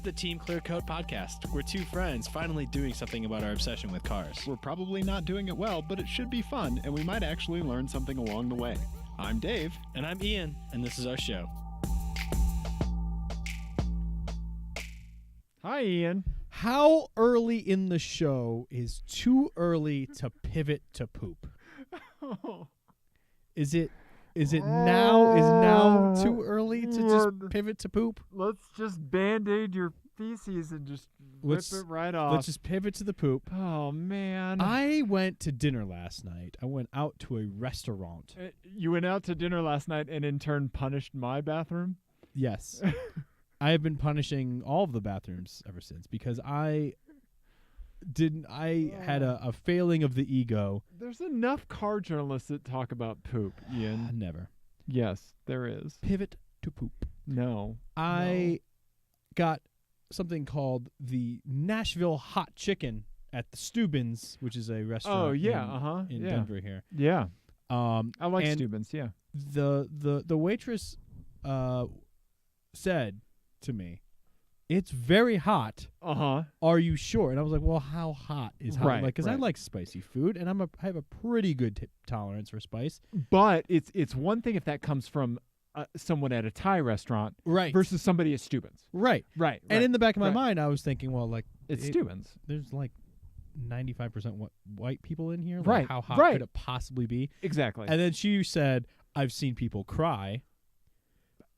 the TeamClearCoat podcast. We're two friends finally doing something about our obsession with cars. We're probably not doing it well, but it should be fun, and we might actually learn something along the way. I'm Dave. And I'm Ian, and this is our show. Hi, Ian. How early in the show is too early to pivot to poop? Is it now too early to just pivot to poop? Let's just Band-Aid your feces and just rip it right off. Let's just pivot to the poop. Oh, man. I went to dinner last night. I went out to a restaurant. You went out to dinner last night and in turn punished my bathroom? Yes. I have been punishing all of the bathrooms ever since because I had a failing of the ego. There's enough car journalists that talk about poop, Ian. Never. Yes, there is. Pivot to poop. No. I got something called the Nashville Hot Chicken at the Steubens, which is a restaurant in Denver here. Yeah. I like Steubens, yeah. The waitress said to me, "It's very hot. Are you sure?" And I was like, "Well, how hot is hot?" Right, because I like spicy food, and I have a pretty good tolerance for spice. But it's one thing if that comes from someone at a Thai restaurant, right, versus somebody at Steubens, right. And in the back of my mind, I was thinking, well, like it's Steubens. There's like 95% white people in here. Like, right. How hot right. could it possibly be? Exactly. And then she said, "I've seen people cry."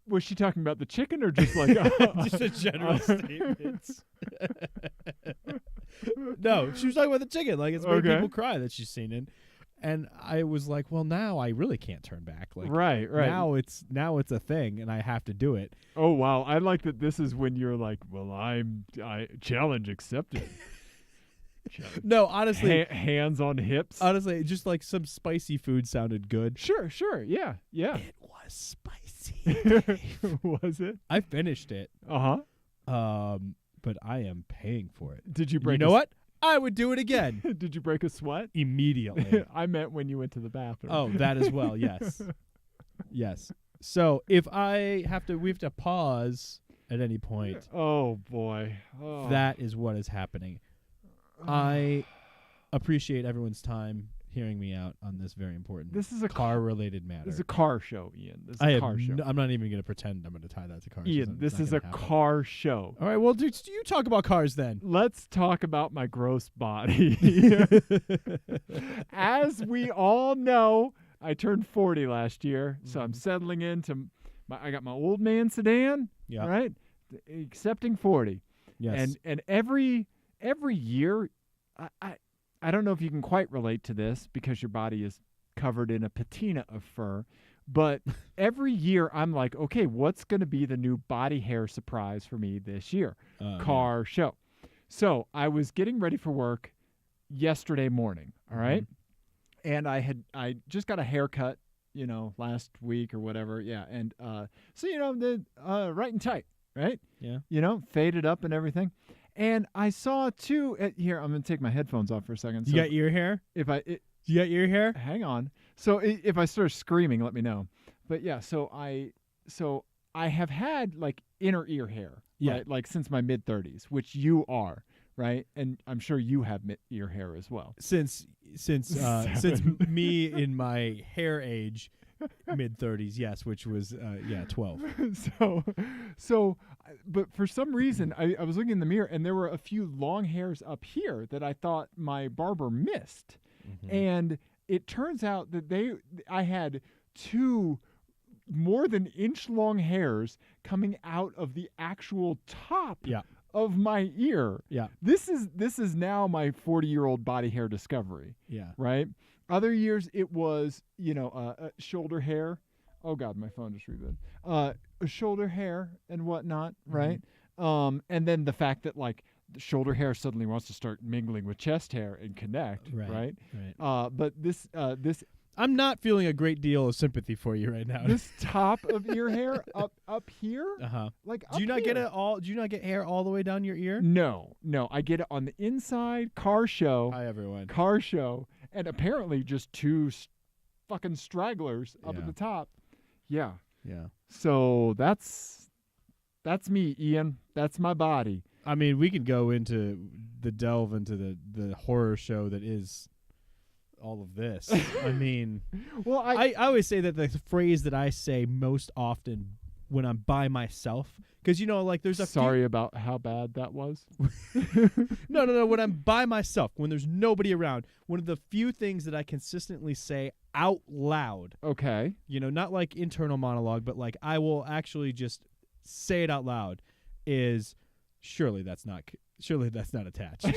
Was she talking about the chicken or just like just a general statement? No, she was talking about the chicken. Like, it's made people cry that she's seen it. And I was like, well, now I really can't turn back. Like, right. Now it's a thing, and I have to do it. Oh wow! I like that. This is when you're like, well, I challenge accepted. No, honestly, hands on hips. Honestly, just like some spicy food sounded good. Sure, yeah. It was spicy. Was it? I finished it. But I am paying for it. Did you break? You know what? I would do it again. Did you break a sweat? Immediately. I meant when you went to the bathroom. Oh, that as well. Yes. Yes. So if we have to pause at any point. Oh boy. Oh. That is what is happening. I appreciate everyone's time hearing me out on this very important. This is a car-related matter. This is a car show, Ian. This is a car show. I'm not even going to pretend I'm going to tie that to cars. Ian, this is a car show. All right, well, you talk about cars then. Let's talk about my gross body. As we all know, I turned 40 last year, so I'm settling into I got my old man sedan, right? Accepting 40. Yes. And every year, I don't know if you can quite relate to this because your body is covered in a patina of fur, but every year I'm like, okay, what's going to be the new body hair surprise for me this year? Car show. So I was getting ready for work yesterday morning, all right? And I just got a haircut, last week or whatever, and so, right and tight, right? Yeah. Faded up and everything. And I saw too. Here, I'm gonna take my headphones off for a second. You got ear hair? You got ear hair? Hang on. So if I start screaming, let me know. But yeah, so I have had like inner ear hair, right? Like since my mid-30s, which you are, right? And I'm sure you have ear hair as well. Since me in my hair age, mid-30s, yes, which was 12. But for some reason I was looking in the mirror and there were a few long hairs up here that I thought my barber missed. And it turns out that I had two more than inch long hairs coming out of the actual top of my ear. Yeah. This is now my 40-year-old body hair discovery. Yeah. Right? Other years it was, shoulder hair. Oh God, my phone just rebooted. Shoulder hair and whatnot, right? And then the fact that like the shoulder hair suddenly wants to start mingling with chest hair and connect, right? But this I'm not feeling a great deal of sympathy for you right now. This top of ear hair up here, like do you not get it all? Do you not get hair all the way down your ear? No, I get it on the inside. Car show. Hi everyone. Car show, and apparently just two fucking stragglers up at the top. Yeah. Yeah. So that's That's me, Ian. That's my body. I mean, we could go into the horror show that is all of this. I mean, well, I always say that the phrase that I say most often when I'm by myself, because like there's a sorry about how bad that was. No. When I'm by myself, when there's nobody around, one of the few things that I consistently say out loud. Okay. Not like internal monologue, but like I will actually just say it out loud. Is surely that's not attached.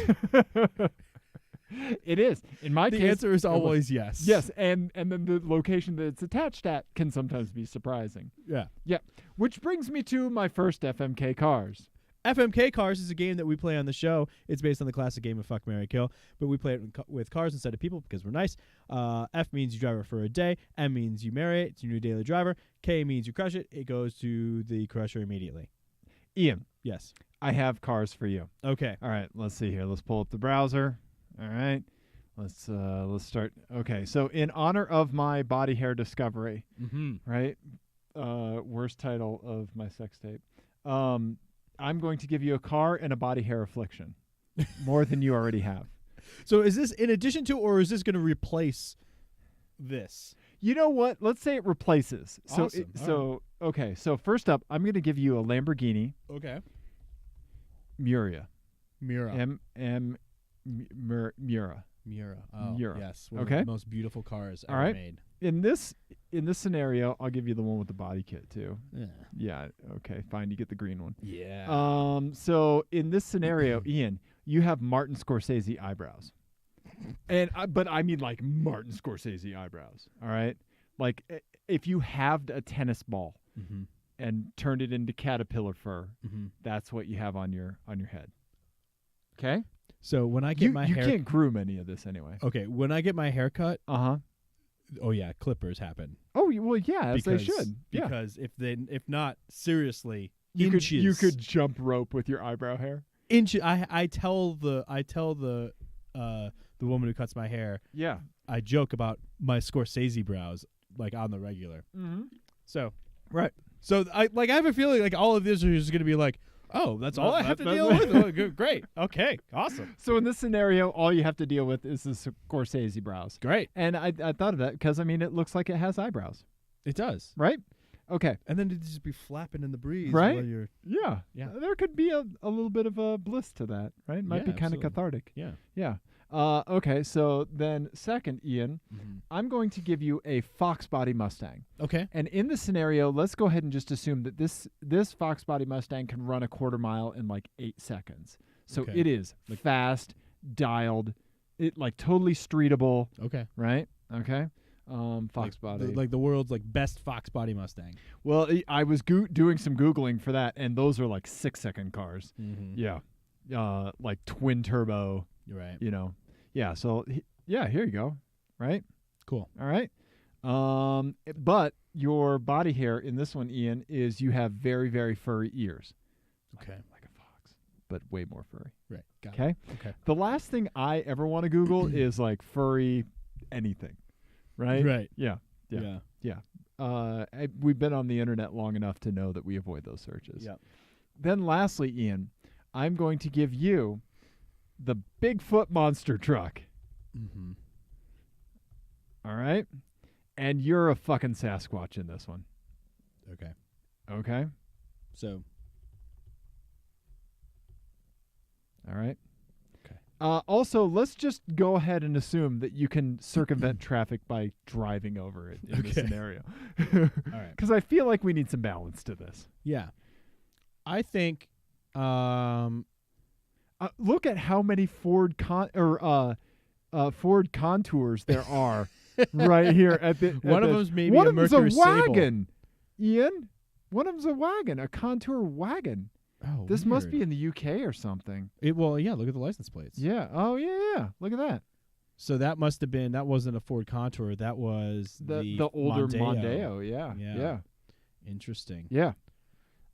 It is. In my case, the answer is always yes. Yes, and then the location that it's attached at can sometimes be surprising. Yeah. Yeah. Which brings me to my first FMK Cars. FMK Cars is a game that we play on the show. It's based on the classic game of Fuck, Marry, Kill, but we play it with cars instead of people because we're nice. F means you drive it for a day. M means you marry it. It's your new daily driver. K means you crush it. It goes to the crusher immediately. Ian. Yes. I have cars for you. Okay. All right, let's see here. Let's pull up the browser. All right. Let's start. Okay, so in honor of my body hair discovery, right? Worst title of my sex tape. I'm going to give you a car and a body hair affliction, more than you already have. So is this in addition to, or is this going to replace this? You know what? Let's say it replaces. Awesome. Okay. So first up, I'm going to give you a Lamborghini. Okay. Mura. Mura. Mura. Mura. Oh, Mura. yes. One Okay. of the most beautiful cars All ever right. made. In this scenario, I'll give you the one with the body kit too. Yeah. Yeah. Okay. Fine. You get the green one. Yeah. So in this scenario, Ian, you have Martin Scorsese eyebrows, but I mean like Martin Scorsese eyebrows. All right. Like if you halved a tennis ball and turned it into caterpillar fur, that's what you have on your head. Okay. So when I get my hair, you can't groom any of this anyway. Okay. When I get my hair cut, Oh yeah, clippers happen. Oh well, yeah, as they should. Because if not, seriously, you inches. you could jump rope with your eyebrow hair. I tell the woman who cuts my hair. Yeah. I joke about my Scorsese brows like on the regular. So right. So I have a feeling like all of this is just going to be like, oh, that's all I have to deal with? Oh, great. Okay. Awesome. So in this scenario, all you have to deal with is the Scorsese brows. Great. And I thought of that because, I mean, it looks like it has eyebrows. It does. Right? Okay. And then it'd just be flapping in the breeze. Right? While you're... Yeah. There could be a little bit of a bliss to that, right? It might be kind of cathartic. Yeah. Yeah. Okay, so then second, Ian, I'm going to give you a Fox Body Mustang. Okay. And in this scenario, let's go ahead and just assume that this Fox Body Mustang can run a quarter mile in like 8 seconds. So it is fast, dialed, it like totally streetable. Okay. Right? Okay. Fox Body. Like the world's like best Fox Body Mustang. Well, I was doing some Googling for that, and those are like 6-second cars. Yeah. Like twin turbo. You're right. You know. Yeah, so here you go. Right? Cool. All right. But your body hair in this one, Ian, is you have very, very furry ears. Okay. Like a fox, but way more furry. Right. Got Okay. it. Okay. The last thing I ever want to Google is like furry anything. Right? Right. Yeah. We've been on the internet long enough to know that we avoid those searches. Yeah. Then lastly, Ian, I'm going to give you the Bigfoot monster truck. All right? And you're a fucking Sasquatch in this one. Okay. Okay? So. All right? Okay. Also, let's just go ahead and assume that you can circumvent traffic by driving over it in this scenario. All right. Because I feel like we need some balance to this. Yeah. I think look at how many Ford Contours there are right here at the. One of them's maybe one a of them's Mercury a wagon, Ian. One of them's a wagon, a Contour wagon. Oh, this must weird. be in the UK or something. Well, yeah. Look at the license plates. Yeah. Oh, yeah. Look at that. So that must have been. That wasn't a Ford Contour. That was the older Mondeo. Yeah. Interesting. Yeah.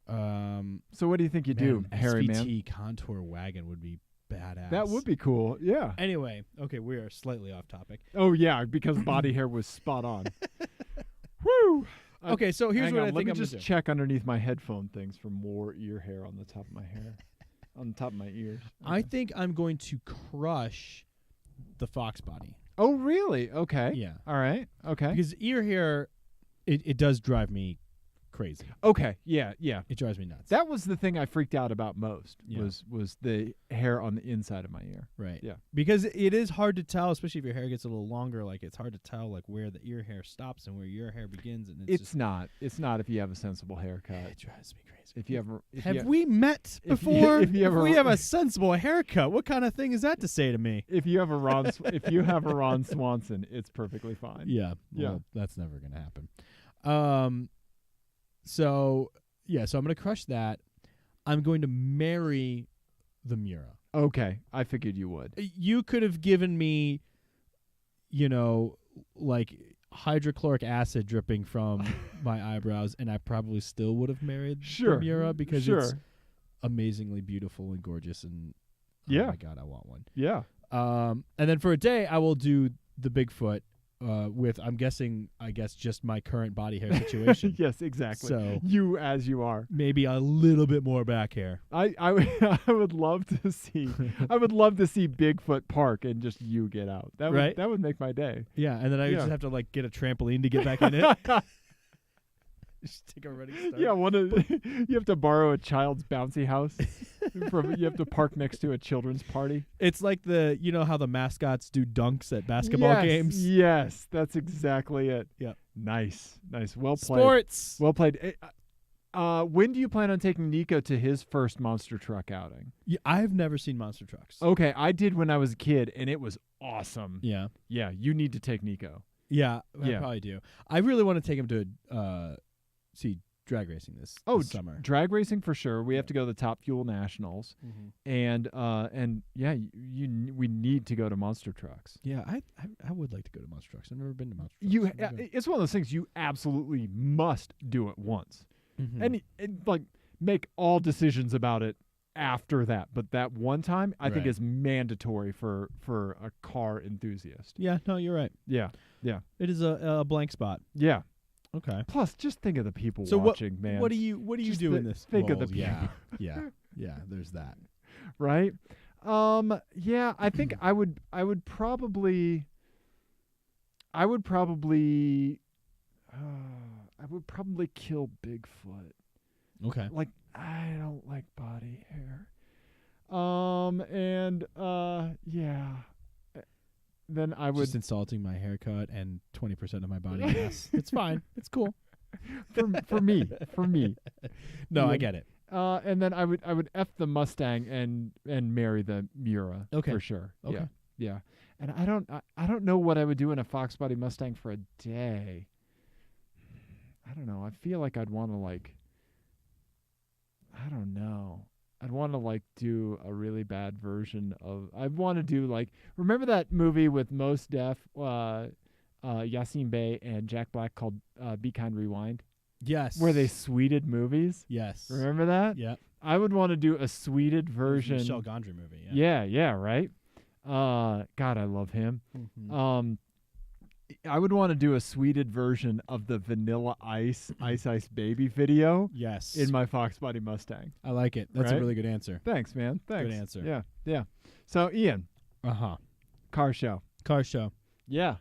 So what do you think you do, Harry man? SVT Contour wagon would be badass. That would be cool. Yeah. Anyway, okay, we are slightly off topic. Oh yeah, because body hair was spot on. Woo. Okay, so here's Hang what on, I think let me I'm just gonna do. check underneath my headphone things for more ear hair on the top of my hair, on the top of my ears. I think I'm going to crush the fox body. Oh, really? Okay. Yeah. All right. Okay. Because ear hair, it does drive me crazy. Okay. Yeah. Yeah. It drives me nuts. That was the thing I freaked out about most. Yeah. Was the hair on the inside of my ear. Right. Yeah. Because it is hard to tell, especially if your hair gets a little longer. Like it's hard to tell like where the ear hair stops and where your hair begins, and it's just, not. It's not if you have a sensible haircut. it drives me crazy. If you ever Have we met if you- before? if you ever- we have a sensible haircut, what kind of thing is that to say to me? if you have a Ron if you have a Ron Swanson, it's perfectly fine. Yeah. Yeah. Well, that's never gonna happen. So I'm gonna crush that. I'm going to marry the Mura. Okay. I figured you would. You could have given me, like hydrochloric acid dripping from my eyebrows, and I probably still would have married Sure. the Mura because Sure. it's amazingly beautiful and gorgeous, and Yeah. oh my god, I want one. Yeah. And then for a day, I will do the Bigfoot with, I guess just my current body hair situation. Yes, exactly. So you as you are. maybe a little bit more back hair. I would love to see Bigfoot Park and just you get out. Right? That would make my day. Yeah, and then I Yeah. just have to like get a trampoline to get back in it. Just take a running start. Yeah, you have to borrow a child's bouncy house. You have to park next to a children's party. It's like how the mascots do dunks at basketball games. Yes, that's exactly it. Yep. Nice. Well played. Sports. Well played. When do you plan on taking Nico to his first monster truck outing? Yeah, I've never seen monster trucks. Okay, I did when I was a kid, and it was awesome. Yeah. Yeah, you need to take Nico. Yeah, I Yeah. probably do. I really want to take him to see drag racing this summer. Drag racing for sure. We have to go to the Top Fuel Nationals, Mm-hmm. and yeah, we need to go to monster trucks. Yeah, I would like to go to monster trucks. I've never been to monster trucks. It's one of those things you absolutely must do it once, Mhm. and like make all decisions about it after that. But that one time, I think Right. is mandatory for a car enthusiast. Yeah, no, you're right. Yeah, It is a blank spot. yeah. Okay. Plus, just think of the people So watching, man. What do you Just do in this? think of the Yeah, yeah. There's that. Right? Yeah, I think I would probably kill Bigfoot. Okay. Like, I don't like body hair. Yeah. Then I would Just insulting my haircut and 20% of my body mass. It's fine. It's cool. for me. No, Yeah. I get it. And then I would F the Mustang and marry the Mura. Okay. For sure. Okay. Yeah. And I don't know what I would do in a Fox Body Mustang for a day. I don't know. I feel like I'd want to I don't know. I'd want to do a really bad version of. I'd want to do remember that movie with Mos Def, Yassine Bey, and Jack Black called Be Kind Rewind, Yes. where they sweeted movies. Yes. Remember that? Yeah. I would want to do a sweeted version. Michel Gondry movie. Yeah. Yeah, right. God, I love him. Mhm. I would want to do a sweeted version of the Vanilla Ice Ice Baby video Yes. in my Fox Body Mustang. I like it. That's Right? a really good answer. Thanks, man. Thanks. Good answer. Yeah. So, Ian, Uh-huh. car show. Car show. Yeah.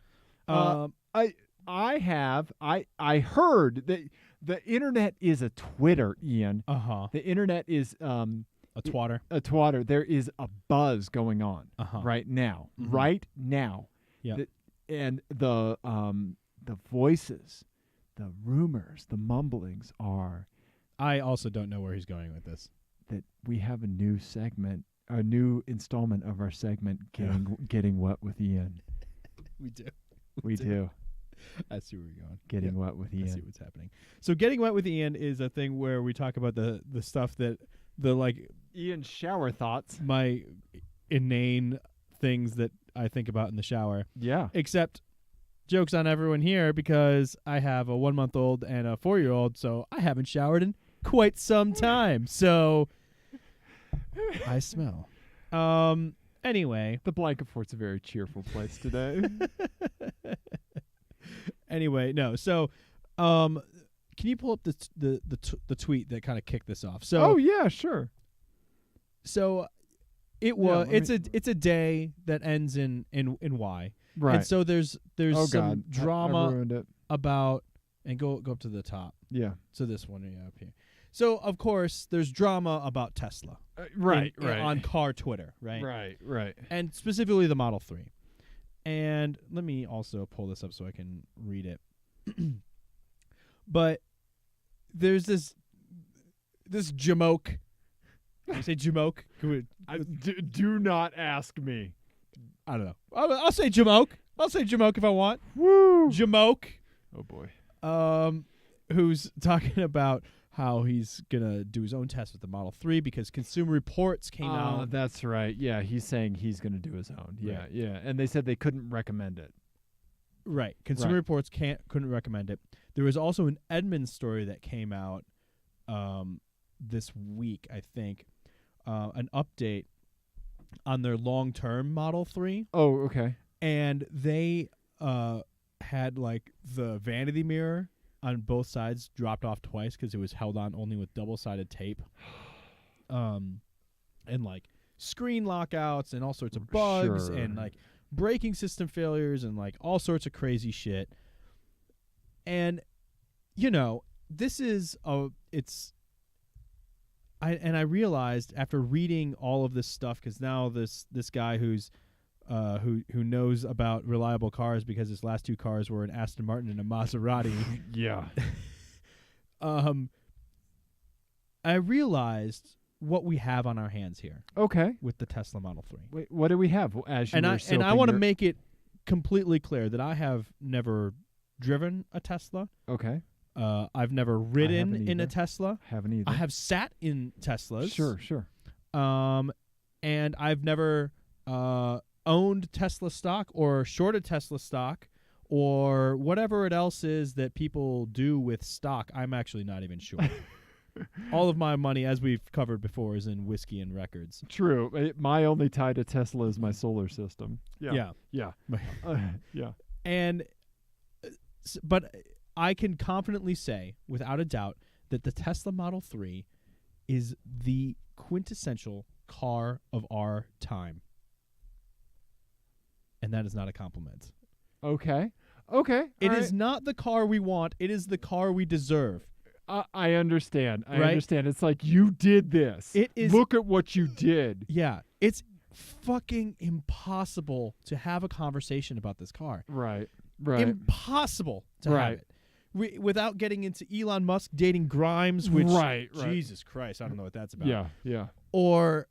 Um, I heard that the internet is a Twitter, Ian. uh-huh. The internet is A twatter. a twatter. There is a buzz going on Uh-huh. right now. Mhm. Right now. Yep. And the voices, the rumors, the mumblings are I also don't know where he's going with this. that we have a new segment, a new installment of our segment, getting wet with Ian. We do. We do. I see where you're going. Getting wet with I see Ian. what's happening. So getting wet with Ian is a thing where we talk about the stuff that Ian's shower thoughts. my inane things that I think about in the shower. Yeah. Except joke's on everyone here because I have a 1-month-old and a 4-year-old, so I haven't showered in quite some time. So I smell. Anyway. The blanket fort's a very cheerful place today. Anyway, no. So can you pull up the tweet that kind of kicked this off? Oh yeah, sure. So it was let it's a day that ends in Y. Right. And so there's Oh some God, I drama ruined it. about and go up to the top. Yeah. So this one up here. So of course there's drama about Tesla. Right. On car Twitter, right? Right. And specifically the Model 3. And let me also pull this up so I can read it. But there's this jamoke. Can I say jamoke? Do not ask me. I don't know. I'll say jamoke. I'll say jamoke if I want. Woo! Jamoke. Oh boy. Who's talking about how he's gonna do his own test with the Model 3 because Consumer Reports came out. That's right. Yeah, he's saying he's going to do his own. Yeah, Right. yeah. And they said they couldn't recommend it. Right. Consumer Right. Reports couldn't recommend it. There was also an Edmunds story that came out this week, I think, an update on their long-term Model 3. Oh, okay. And they had like the vanity mirror on both sides dropped off twice because it was held on only with double-sided tape. And like screen lockouts and all sorts of bugs Sure. and like braking system failures and like all sorts of crazy shit. And you know, this is I realized after reading all of this stuff, because now this guy who's who knows about reliable cars because his last two cars were an Aston Martin and a Maserati. Yeah. I realized what we have on our hands here Okay. with the Tesla Model 3. Wait, what do we have? As you And were I soaping want to your- make it completely clear that I have never driven a Tesla. Okay. I've never ridden haven't in a either. Tesla. Haven't either. I have sat in Teslas. Sure. And I've never owned Tesla stock or shorted Tesla stock or whatever it else is that people do with stock. I'm actually not even sure. All of my money, as we've covered before, is in whiskey and records. True. My only tie to Tesla is my solar system. Yeah. Yeah. And but I can confidently say, without a doubt, that the Tesla Model 3 is the quintessential car of our time. And that is not a compliment. Okay. It is not the car we want. It is the car we deserve. I understand. I Right? understand. It's like you did this. It is- Look at what you did. Yeah. It's fucking impossible to have a conversation about this car. Right. Impossible to Right. have it. Without getting into Elon Musk dating Grimes, which Right. Jesus Christ, I don't know what that's about. Yeah. Or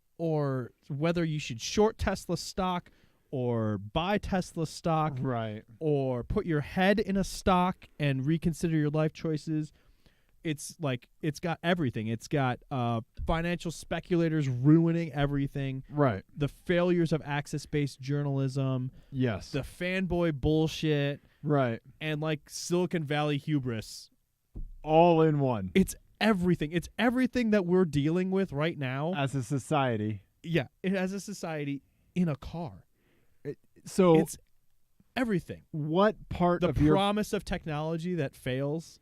whether you should short Tesla stock or buy Tesla stock Right. or put your head in a stock and reconsider your life choices. It's like it's got everything. It's got financial speculators ruining everything, Right. the failures of access-based journalism, Yes. the fanboy bullshit, Right. and like Silicon Valley hubris. All in one. It's everything. It's everything that we're dealing with right now. As a society. Yeah, it has a society in a car. So It's everything. what part The of your promise of technology that fails.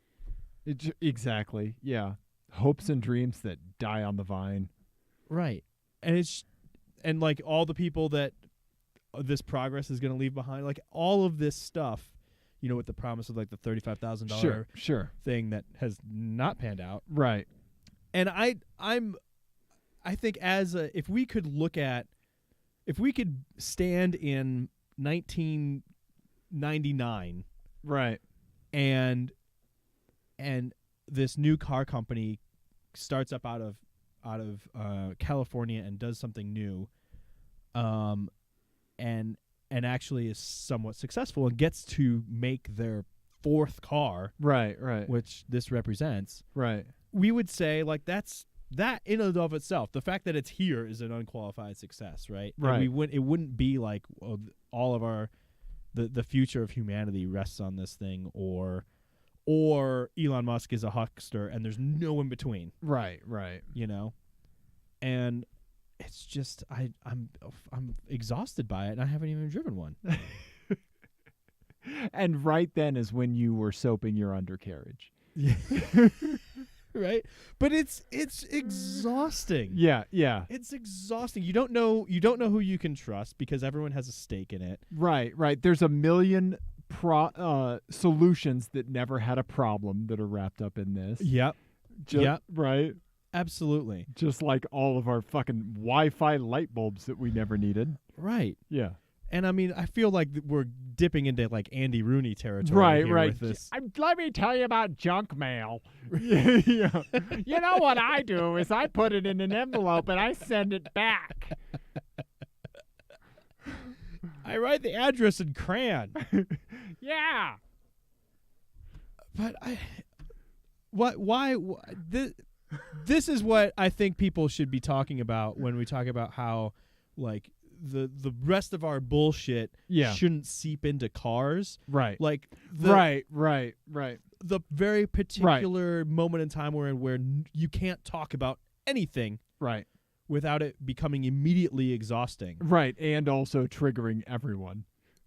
exactly? Yeah. Hopes and dreams that die on the vine. Right. And like all the people that this progress is going to leave behind, like all of this stuff, you know, with the promise of like the $35,000 Sure. thing that has not panned out. Right. And I think if we could stand in 1999 Right. and this new car company starts up out of California and does something new, and actually is somewhat successful and gets to make their fourth car, Right. which this represents, Right. we would say like that in and of itself, the fact that it's here is an unqualified success, right? Right. And it wouldn't be like all of the future of humanity rests on this thing, or Elon Musk is a huckster and there's no in between, Right. you know? And it's just I'm exhausted by it and I haven't even driven one. And right then is when you were soaping your undercarriage. Yeah. Right? But it's exhausting. Yeah, yeah. It's exhausting. You don't know who you can trust because everyone has a stake in it. Right, right. There's a million solutions that never had a problem that are wrapped up in this. Yep. Yep. Right? Absolutely. Just like all of our fucking Wi-Fi light bulbs that we never needed. Right. Yeah. And I mean, I feel like we're dipping into like Andy Rooney territory here with this. Let me tell you about junk mail. Yeah. You know what I do is I put it in an envelope and I send it back. I write the address in crayon. Yeah. But this is what I think people should be talking about when we talk about how like the rest of our bullshit shouldn't seep into cars. Right. Like right. The very particular moment in time we're in where you can't talk about anything Right. without it becoming immediately exhausting. Right. And also triggering everyone.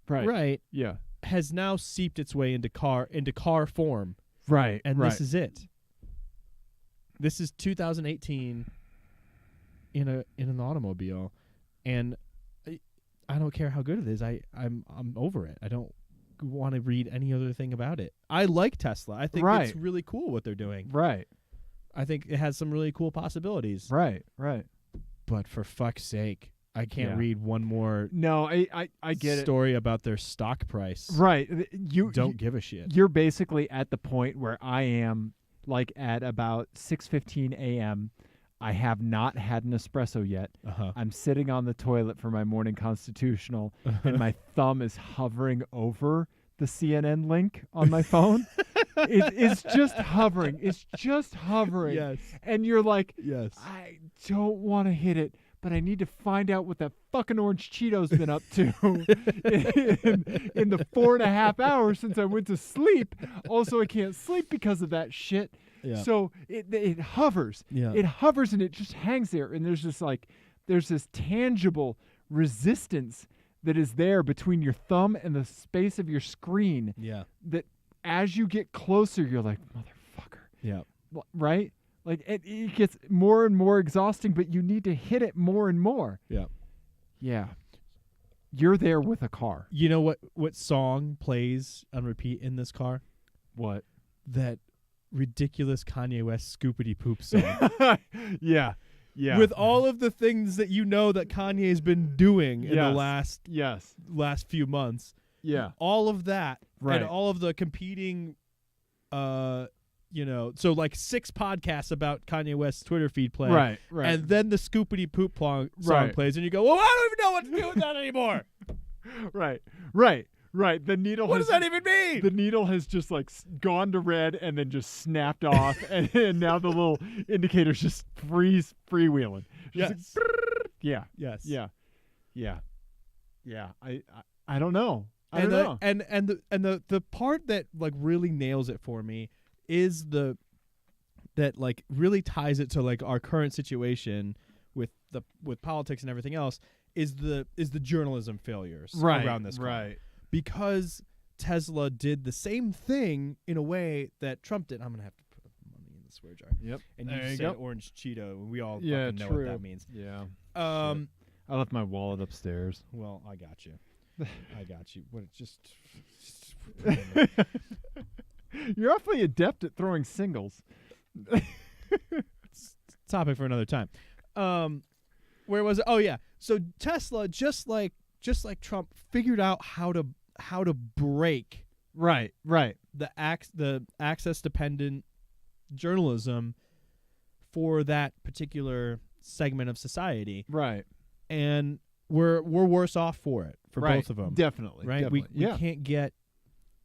Right. Right. Yeah. Has now seeped its way into car form. Right. And right. this is it. This is 2018 in an automobile, and I don't care how good it is. I'm over it. I don't want to read any other thing about it. I like Tesla. I think it's really cool what they're doing. Right. I think it has some really cool possibilities. Right. Right. But for fuck's sake, I can't read one more No, I get story about their stock price. Right. You don't give a shit. You're basically at the point where I am, like at about 6:15 a.m. I have not had an espresso yet. I'm sitting on the toilet for my morning constitutional, and my thumb is hovering over the CNN link on my phone. It's just hovering. It's just hovering. Yes. And you're like, yes. I don't want to hit it, but I need to find out what that fucking orange Cheeto's been up to in the 4.5 hours since I went to sleep. Also, I can't sleep because of that shit. Yeah. So it hovers. Yeah. It hovers and it just hangs there. And there's this tangible resistance that is there between your thumb and the space of your screen. Yeah. That as you get closer, you're like, motherfucker. Yeah. Right? Like it gets more and more exhausting, but you need to hit it more and more. Yeah. Yeah. You're there with a car. You know what song plays on repeat in this car? What? That ridiculous Kanye West Scoopity Poop song. Yeah. Yeah. With all of the things that you know that Kanye's been doing in the last few months. Yeah. All of that. Right. And all of the competing so like 6 podcasts about Kanye West's Twitter feed play. Right, right. And then the Scoopity Poop song plays and you go, well, I don't even know what to do with that anymore. Right. The needle What does that even mean? The needle has just like gone to red and then just snapped off, and now the little indicator's just freewheeling. Yes. Like, yeah. Yes. Yeah. Yeah. Yeah. I don't know. I And don't know. the part that like really nails it for me is that like really ties it to like our current situation with politics and everything else is the journalism failures around this car. Right. Because Tesla did the same thing in a way that Trump did. I'm going to have to put money in the swear jar. Yep. And there you you said go. orange Cheeto, and we all Yeah, fucking know true. what that means. Yeah. Um, I left my wallet upstairs. well, I got you. What it just You're awfully adept at throwing singles. topic for another time. Where was it? Oh yeah. So Tesla, just like Trump, figured out how to break Right. the access dependent journalism for that particular segment of society. Right. And we're worse off for it for both of them. Definitely. Right? Definitely. We can't get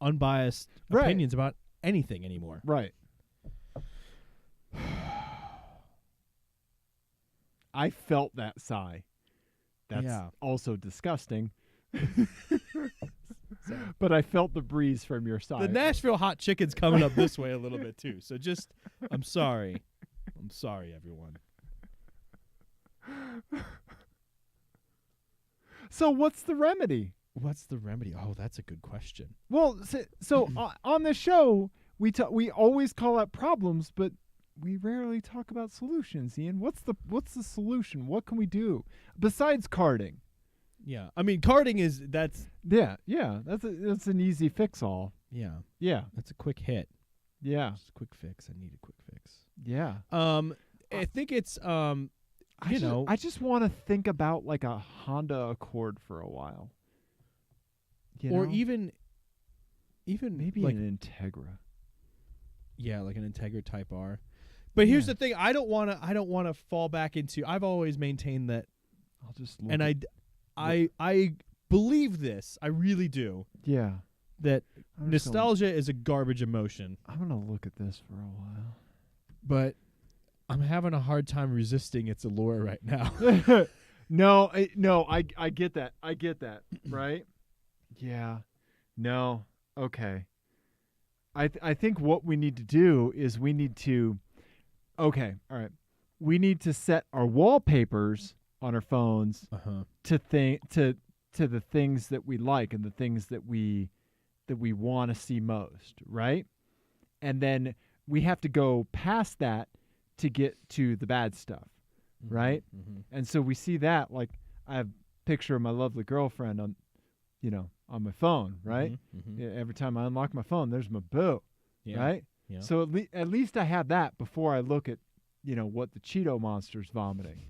unbiased opinions about anything anymore. Right. I felt that sigh. That's also disgusting. But I felt the breeze from your sigh. The Nashville hot chicken's coming up this way a little bit too. So just, I'm sorry. I'm sorry, everyone. So what's the remedy? What's the remedy? Oh, that's a good question. Well, so on the show, we always call out problems, but we rarely talk about solutions. Ian, what's the solution? What can we do besides carding? Yeah. I mean, carding that's That's an easy fix all. yeah. Yeah. That's a quick hit. Yeah. Just a quick fix. I need a quick fix. Yeah. I think it's I just want to think about like a Honda Accord for a while. or know? even maybe like an Integra. yeah, like an Integra Type R. But here's Yeah. the thing: I don't want to fall back into. I've always maintained that, I'll just look and at, I believe this. I really do. yeah. That I'm just nostalgia is a garbage emotion, I'm gonna look at this for a while. but I'm having a hard time resisting its allure right now. No, I get that. I get that. Right? Yeah. No. Okay. I think what we need to do is we need to. Okay. All right. We need to set our wallpapers on our phones to the things that we like and the things that we want to see most, right? And then we have to go past that to get to the bad stuff, right? Mm-hmm. And so we see that, like, I have a picture of my lovely girlfriend on my phone, right? Mm-hmm. Yeah, every time I unlock my phone, there's my boo, Yeah. right? Yeah. So at least I have that before I look at, what the Cheeto monster's vomiting,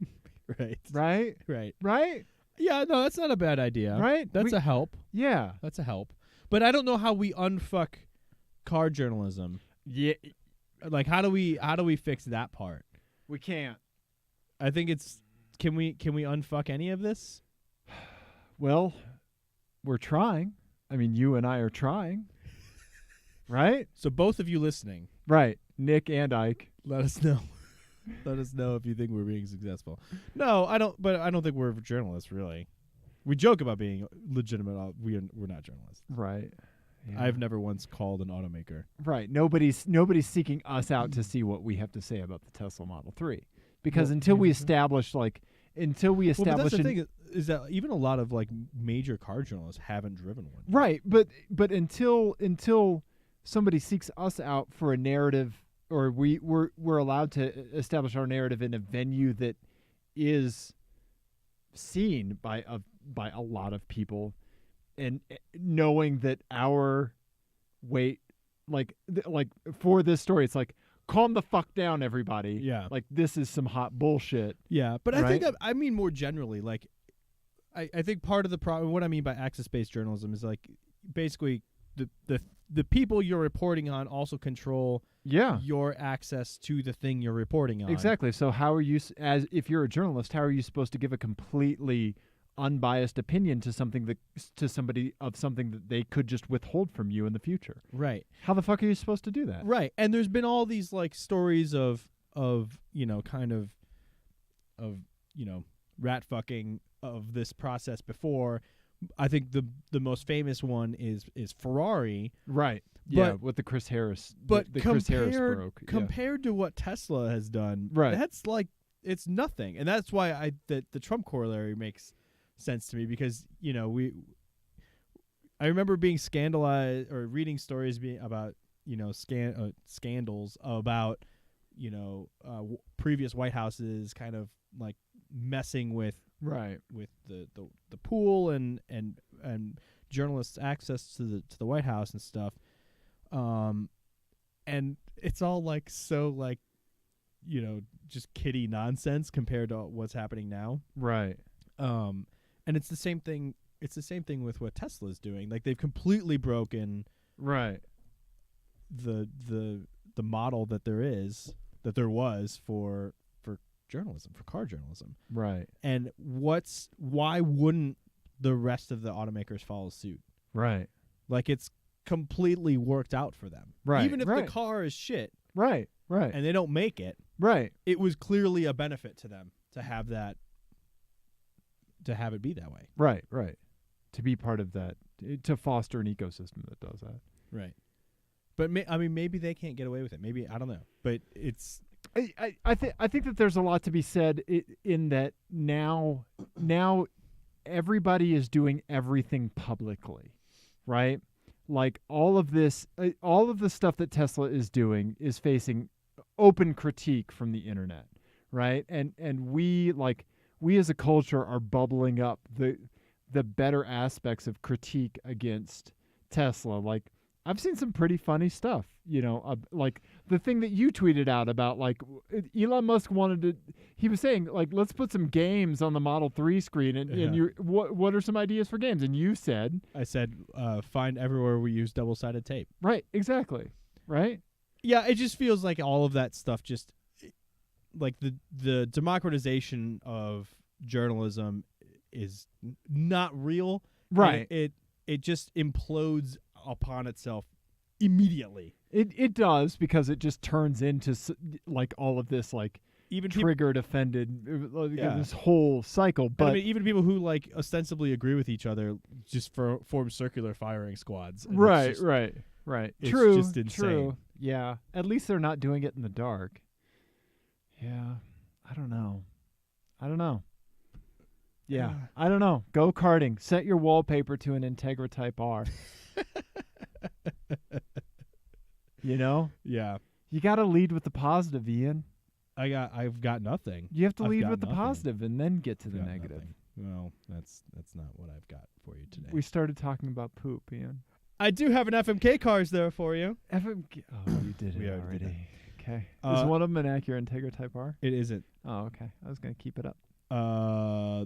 Right. right? Right. Right? Yeah. No, that's not a bad idea. Right? That's a help. Yeah. That's a help. But I don't know how we unfuck car journalism. Yeah. Like, how do we fix that part? We can't. I think it's can we unfuck any of this? Well, we're trying. I mean, you and I are trying. Right? So both of you listening, Right. Nick and Ike. let us know. Let us know if you think we're being successful. No, I don't. But I don't think we're journalists. Really, we joke about being legitimate. We're not journalists. Right. Yeah. I've never once called an automaker. Right. Nobody's seeking us out to see what we have to say about the Tesla Model 3. Because Well, until we yeah. establish Well, but that's the thing is that even a lot of like major car journalists haven't driven one. right, but until somebody seeks us out for a narrative, or we're allowed to establish our narrative in a venue that is seen by a lot of people, and knowing that our weight, like for this story, it's like, calm the fuck down, everybody. Yeah. Like, this is some hot bullshit. Yeah, but I Right? think I mean more generally, like I think part of the problem, what I mean by access-based journalism is like basically the people you're reporting on also control Yeah. your access to the thing you're reporting on. Exactly. So how are you, as if you're a journalist, how are you supposed to give a completely unbiased opinion to somebody that they could just withhold from you in the fufuture? Right. How the fuck are you supposed to do that? Right. And there's been all these like stories of kind of rat fucking of this process before. I think the most famous one is Ferrari. Right. Yeah. But- With the Chris Harris. But the Chris Harris compared broke. compared to what Tesla has done, Right. that's like it's nothing. And that's why the Trump corollary makes sense to me, because I remember being scandalized or reading stories about scandals about previous White Houses kind of like messing with Right. the pool and journalists' access to the White House and stuff. And it's all like so like just kiddie nonsense compared to what's happening now. Right. And it's the same thing. It's the same thing with what Tesla's doing. Like, they've completely broken Right. the model that there was for journalism, for car journalism. Right. And why wouldn't the rest of the automakers follow suit? Right. Like, it's completely worked out for them. Right. Even if right. the car is shit Right. Right. and they don't make it, right. it was clearly a benefit to them to have that, to have it be that way. Right. Right. To be part of that, to foster an ecosystem that does that. Right. But maybe they can't get away with it. Maybe, I don't know. But it's I think that there's a lot to be said in that now everybody is doing everything publicly, right? like all of this, all of the stuff that Tesla is doing is facing open critique from the internet, right? And we as a culture are bubbling up the better aspects of critique against Tesla. Like, I've seen some pretty funny stuff, like the thing that you tweeted out about, like, Elon Musk he was saying, like, let's put some games on the Model 3 screen, and what are some ideas for games? And you said, I said, find everywhere we use double-sided tape. right, exactly, right? Yeah, it just feels like all of that stuff just, like, the democratization of journalism is not real. Right. It just implodes upon itself immediately. It does, because it just turns into like all of this, like, Even triggered, offended, Yeah. this whole cycle. But I mean, even people who like ostensibly agree with each other just form circular firing squads. And it's right. it's True. just insane. True. Yeah. At least they're not doing it in the dark. Yeah. I don't know. Yeah. I don't know. Go karting. Set your wallpaper to an Integra Type R. Yeah, You got to lead with the positive, Ian. I've got nothing. You have to I've lead got with the nothing. positive and then get to I've the got negative. nothing. Well, that's not what I've got for you today. We started talking about poop, Ian. I do have an FMK cars there for you. FMK. Oh, you did We it already did already. Okay. Uh, Is one of them an Acura Integra Type R? It isn't. Oh, okay. I was going to keep it up.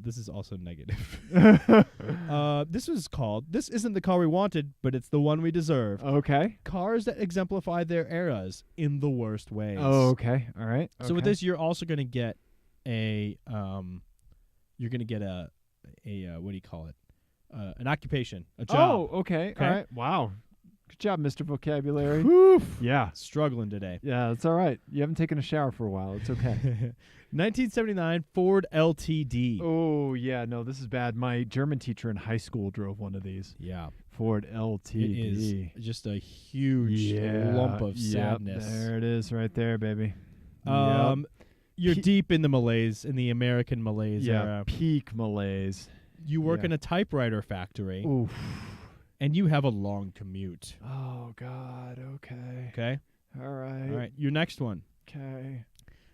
This is also negative. This isn't the car we wanted, but it's the one we deserve. Okay. Cars that exemplify their eras in the worst ways. Oh, okay. All right. So with this, you're also going to get a what do you call it? An occupation, a job. Oh, okay. Okay. All right. Wow. Good job, Mr. Vocabulary. Oof. Yeah. Struggling today. Yeah, that's all right. You haven't taken a shower for a while. It's okay. 1979 Ford LTD. Oh, yeah. No, this is bad. My German teacher in high school drove one of these. Yeah. Ford LTD. It is just a huge lump of sadness. There it is right there, baby. You're deep in the malaise, in the American malaise era. Peak malaise. You work Yeah. in a typewriter factory, Oof. and you have a long commute. Oh, God. Okay. Okay? All right. All right. Your next one. Okay.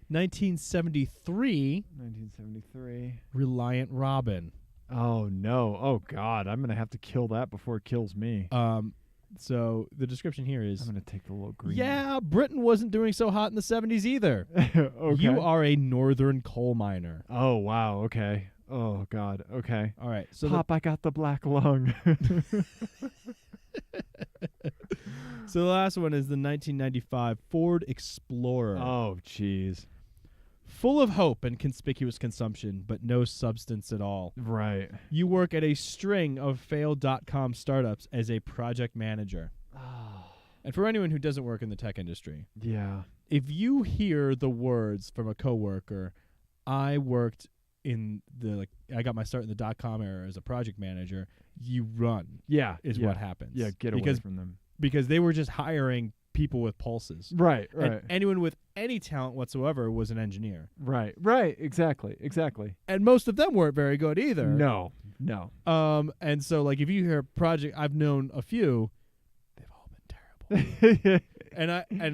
1973 1973. Reliant Robin. Oh, no. Oh, God. I'm going to have to kill that before it kills me. So the description here is, I'm going to take the little green. yeah, Britain wasn't doing so hot in the 70s either. Okay. You are a northern coal miner. Oh, wow. Okay. Oh, God. Okay. All right. So Pop, I got the black lung. so the last one is the 1995 Ford Explorer. Oh, jeez. Full of hope and conspicuous consumption, but no substance at all. Right. You work at a string of failed.com startups as a project manager. And for anyone who doesn't work in the tech industry, Yeah. if you hear the words from a coworker, I worked in I got my start in the .com era as a project manager, you run Yeah. is what happens. Yeah, get away from them. Because they were just hiring people with pulses. Right, And anyone with any talent whatsoever was an engineer. Right, exactly. And most of them weren't very good either. No. And so like if you hear project, I've known a few, they've all been terrible. and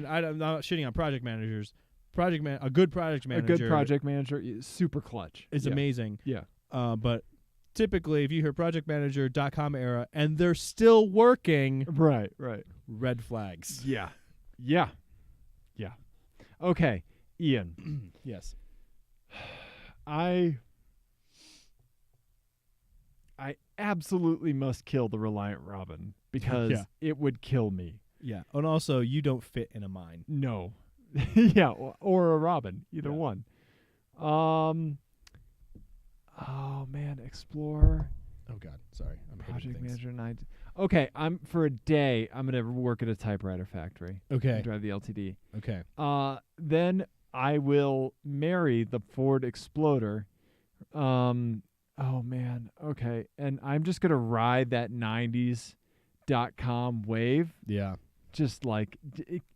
I'm not shitting on project managers. A good project manager. A good project manager is super clutch. is amazing. Yeah. But typically if you hear project manager.com era and they're still working, Right. red flags. Yeah. Okay, Ian. Yes. I absolutely must kill the Reliant Robin because Yeah. it would kill me. Yeah. And also you don't fit in a mine. No. Yeah, or a Robin, either Yeah. one. Oh man, Explorer, Oh God. Sorry. I'm hitting project things. manager, and okay. For a day. I'm gonna work at a typewriter factory. Okay. And drive the LTD. Okay. Then I will marry the Ford Exploder. Oh man. Okay. And I'm just gonna ride that 90s.com wave. Yeah. Just like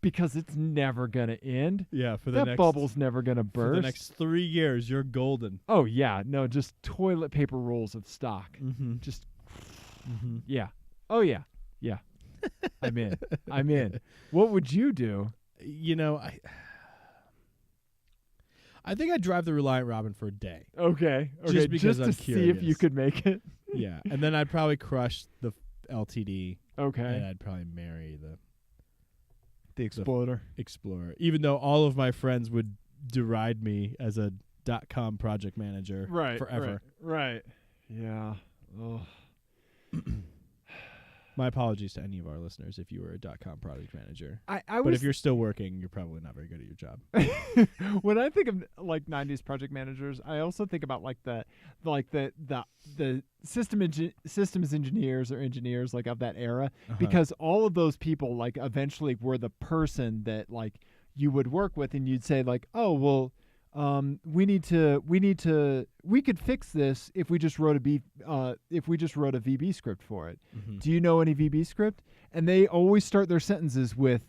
because it's never gonna end. Yeah. For the That next bubble's never gonna burst. For the next 3 years, you're golden. Oh yeah, no, just toilet paper rolls of stock. Mm-hmm. Just Mm-hmm. yeah. Oh yeah. I'm in. I'm in. What would you do? You know, I think I'd drive the Reliant Robin for a day. Okay. Just because to I'm see if you curious. could make it. Yeah, and then I'd probably crush the LTD, and Okay. I'd probably marry The Explorer. Explorer, even though all of my friends would deride me as a .com project manager forever. Right. Yeah. Oh. My apologies to any of our listeners if you were a .com project manager. I But was if you're still working, you're probably not very good at your job. when I think of like 90s project managers, I also think about like the systems engineers or engineers like of that era, because all of those people like eventually were the person that like you would work with, and you'd say like, oh well, we could fix this if we just wrote a VB script for it. Mhm. Do you know any VB script? And they always start their sentences with,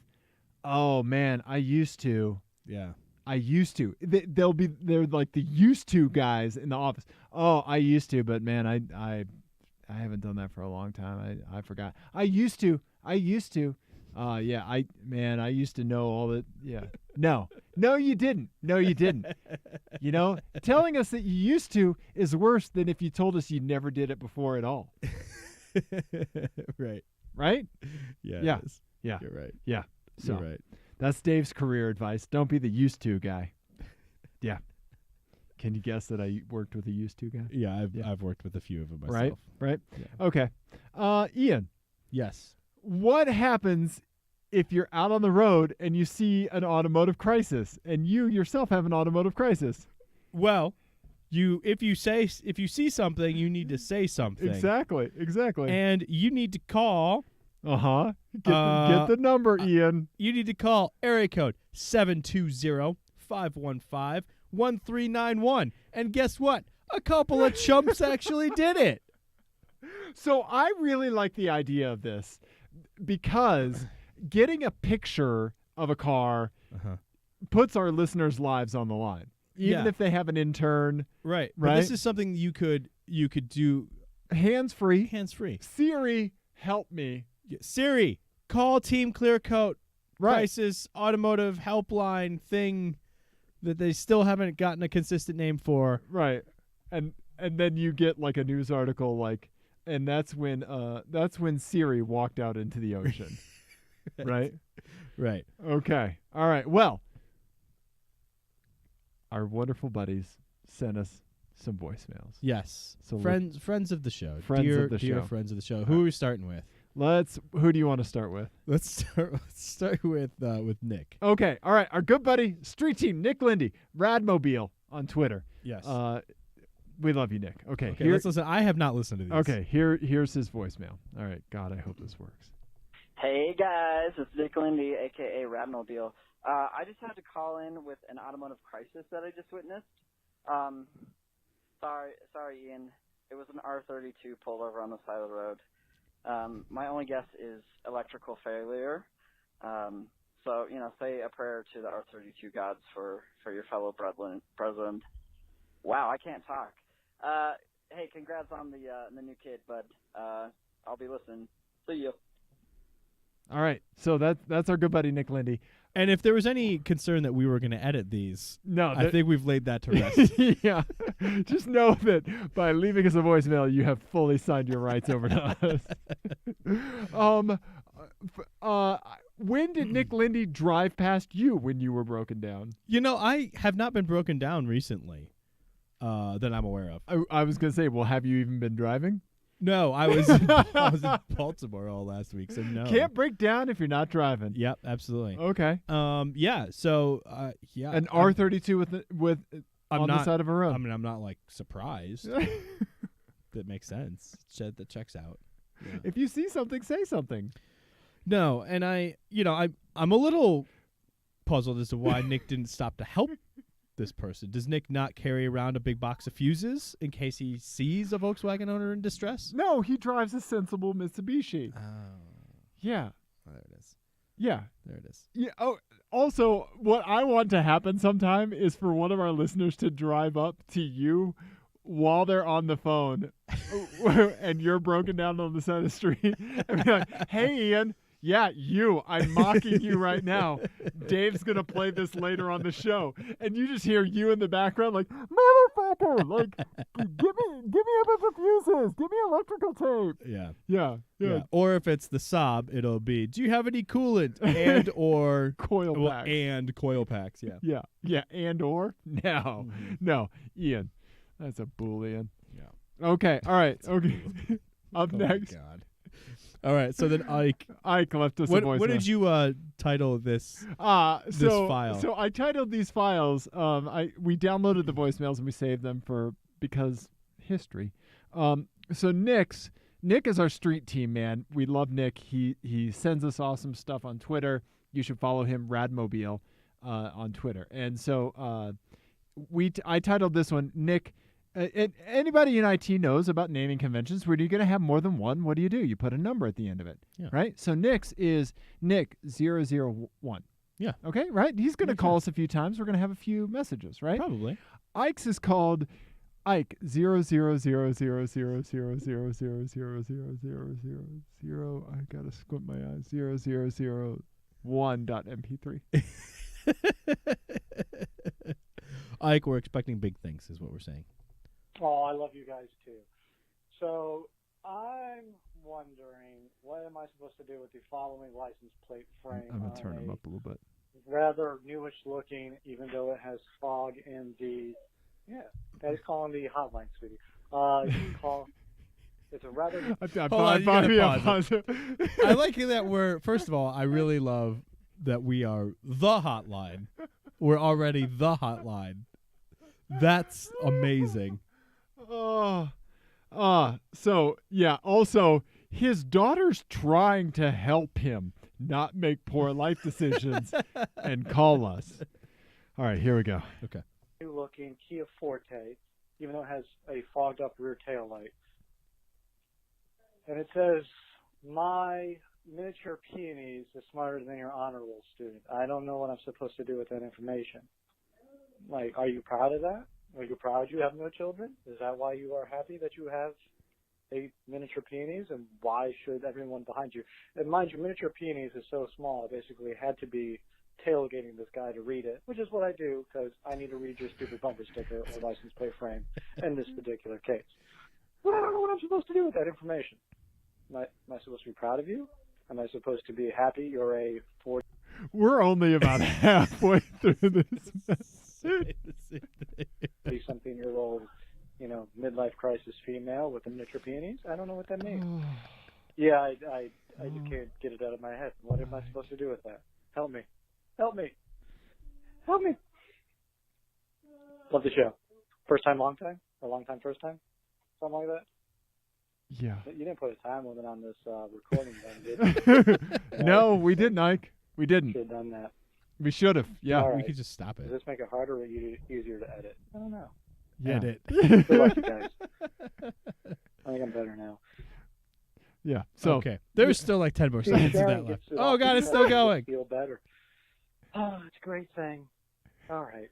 "Oh man, I used to." Yeah. I used to. They're like the used to guys in the office. Oh, I used to, but man, I haven't done that for a long time. I forgot. I used to. Yeah, I used to know all that. Yeah. No, you didn't. No, you didn't. You know, telling us that you used to is worse than if you told us you never did it before at all. Right. Right? Yeah. Yeah. It is. Yeah. You're right. Yeah. So You're right. that's Dave's career advice. Don't be the used to guy. Yeah. Can you guess that I worked with a used to guy? Yeah, I've worked with a few of them myself. Right? Right? Yeah. Okay. Ian, Yes. what happens if you're out on the road and you see an automotive crisis and you yourself have an automotive crisis? Well, if you see something, you need to say something. Exactly. And you need to call. Uh-huh. Get the number, Ian. You need to call area code 720-515-1391. And guess what? A couple of chumps actually did it. So I really like the idea of this because getting a picture of a car puts our listeners' lives on the line. Even Yeah. if they have an intern. Right. Right? But this is something you could do Hands-free. hands-free. Siri, help me. Siri, call TeamClearCoat Right. crisis automotive helpline thing that they still haven't gotten a consistent name for. Right. And then you get like a news article like, and that's when Siri walked out into the ocean. Right? Right. Okay. All right. Well, our wonderful buddies sent us some voicemails. Yes. So friends of the show. Friends dear, of the dear show. friends of the show. Who are we starting with? Who do you want to start with? Let's start with Nick. Okay. All right. Our good buddy, Street Team, Nick Lindy, Radmobile on Twitter. Yes. We love you, Nick. Okay. Okay, let's listen. I have not listened to these. Okay. Here's his voicemail. All right. God, I hope this works. Hey guys, it's Nick Lindy, aka Radmobile. I just had to call in with an automotive crisis that I just witnessed. Sorry, Ian. It was an R32 pulled over on the side of the road. My only guess is electrical failure. So say a prayer to the R32 gods for your fellow brethren. Wow, I can't talk. Hey, congrats on the new kid, bud. I'll be listening. See you. All right. So that's our good buddy, Nick Lindy. And if there was any concern that we were going to edit these, No, I think we've laid that to rest. yeah. Just know that by leaving us a voicemail, you have fully signed your rights over to us. When did Nick Lindy drive past you when you were broken down? I have not been broken down recently that I'm aware of. I was going to say, well, have you even been driving? No, I was in Baltimore all last week, so no. Can't break down if you're not driving. Yep, absolutely. Okay. Yeah. So, yeah. An R32 with on the side of a road. I mean, I'm not like surprised. That makes sense. That checks out. Yeah. If you see something, say something. No, and I'm a little puzzled as to why Nick didn't stop to help this person. Does Nick not carry around a big box of fuses in case he sees a Volkswagen owner in distress? No, he drives a sensible Mitsubishi. Oh. Yeah. There it is. Yeah. There it is. Yeah. Oh, also, what I want to happen sometime is for one of our listeners to drive up to you while they're on the phone and you're broken down on the side of the street and be like, hey, Ian, Yeah, you. I'm mocking you right now. Dave's going to play this later on the show. And you just hear you in the background like, motherfucker, like, give me a bunch of fuses. Give me electrical tape. Yeah. Yeah. Or if it's the sob, it'll be, do you have any coolant and or Coil packs. and coil packs? Yeah. Yeah. And or? No. Mhm. No. Ian. That's a Boolean. Yeah. Okay. All right. Okay. Up Oh next. my God. All right. So then Ike, Ike left us a voicemail. what did you title this? File. file. So I titled these files. We downloaded the voicemails and we saved them because history. So Nick is our street team man. We love Nick. He sends us awesome stuff on Twitter. You should follow him, Radmobile, on Twitter. And so I titled this one, Nick. Anybody in IT knows about naming conventions. Where you're going to have more than one, what do? You put a number at the end of it, right? So Nick's is Nick 001. Yeah. Okay, right? He's going to call us a few times. We're going to have a few messages, right? Probably. Ike's is called Ike 0000000000000. I got to squint my eyes. 0001.mp3. Ike, we're expecting big things, is what we're saying. Oh, I love you guys too. So I'm wondering, what am I supposed to do with the following license plate frame? I'm going to turn him up a little bit. Rather newish looking, even though it has fog in the. Yeah, that is calling the hotline, sweetie. You can call. It's a rather. I like that we're, first of all, I really love that we are the hotline. We're already the hotline. That's amazing. So yeah, also his daughter's trying to help him not make poor life decisions and call us. All right, here we go. Okay. New looking Kia Forte, even though it has a fogged up rear tail light. And it says, my miniature peonies is smarter than your honor roll student. I don't know what I'm supposed to do with that information. Like, are you proud of that? Are you proud you have no children? Is that why you are happy that you have a miniature peonies? And why should everyone behind you? And mind you, miniature peonies is so small, I basically had to be tailgating this guy to read it, which is what I do because I need to read your stupid bumper sticker or license plate frame in this particular case. But I don't know what I'm supposed to do with that information. Am I supposed to be proud of you? Am I supposed to be happy you're a 40? We're only about halfway through this. 40-something-year-old, midlife crisis female with the miniature peonies? I don't know what that means. Yeah, I just can't get it out of my head. What am I supposed to do with that? Help me. Help me. Help me. Love the show. First time, long time? Or long time, first time? Something like that? Yeah. You didn't put a time limit on this recording then, did you? No, we didn't, Ike. We didn't. Should have done that. We should have. Yeah. All We right. could just stop Does it. this make it harder or easier to edit? I don't know. Yeah. Edit. Good luck, you guys. I think I'm better now. Yeah. So okay. There's still like 10 more See, seconds of Sharon that left. gets it Oh, off God, the it's still chest, I going. feel better. Oh, it's a great thing. All right.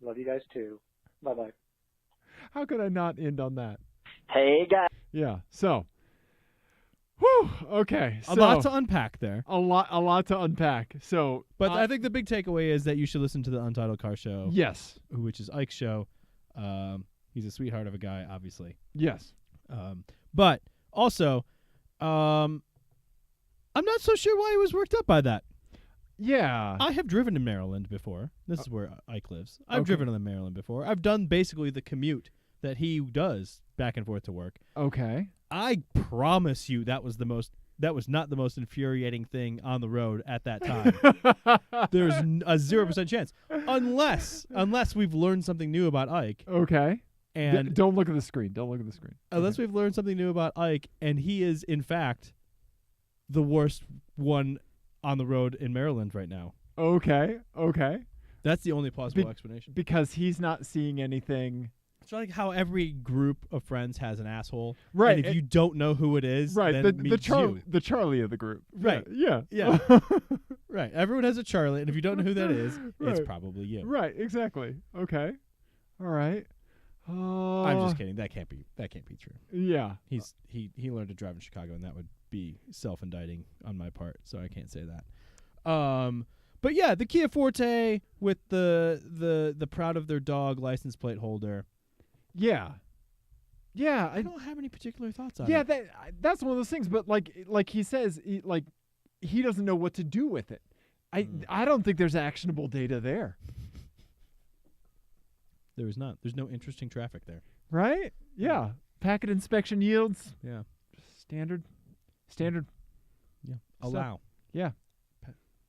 Love you guys too. Bye-bye. how could I not end on that? Hey guys. Yeah. So. Whew. Okay. A lot to unpack there. A lot to unpack. So, But I think the big takeaway is that you should listen to the Untitled Car Show, yes. which is Ike's show. He's a sweetheart of a guy, obviously. Yes. But also, I'm not so sure why he was worked up by that. Yeah. I have driven to Maryland before. This is where Ike lives. I've Okay. driven to Maryland before. I've done basically the commute that he does back and forth to work. Okay. I promise you that was not the most infuriating thing on the road at that time. There's a 0% chance. Unless we've learned something new about Ike. Okay. And don't look at the screen. Don't look at the screen. unless we've learned something new about Ike, and he is, in fact, the worst one on the road in Maryland right now. Okay. That's the only plausible explanation. Because he's not seeing anything. It's like how every group of friends has an asshole. Right. And if you don't know who it is, Right. then The it means you. the Charlie of the group. Right. Yeah. Yeah. Right. Everyone has a Charlie, and if you don't know who that is, it's Right. probably you. Right. Exactly. Okay. All right. I'm just kidding. That can't be true. Yeah. He learned to drive in Chicago, and that would be self-indicting on my part, so I can't say that. But yeah, the Kia Forte with the proud of their dog license plate holder. Yeah. Yeah, I don't have any particular thoughts on yeah, it. that's one of those things. But like he says, he doesn't know what to do with it. I don't think there's actionable data there. There is not. There's no interesting traffic there. Right? Yeah. Packet inspection yields. Yeah. Standard. Yeah. Allow. Yeah.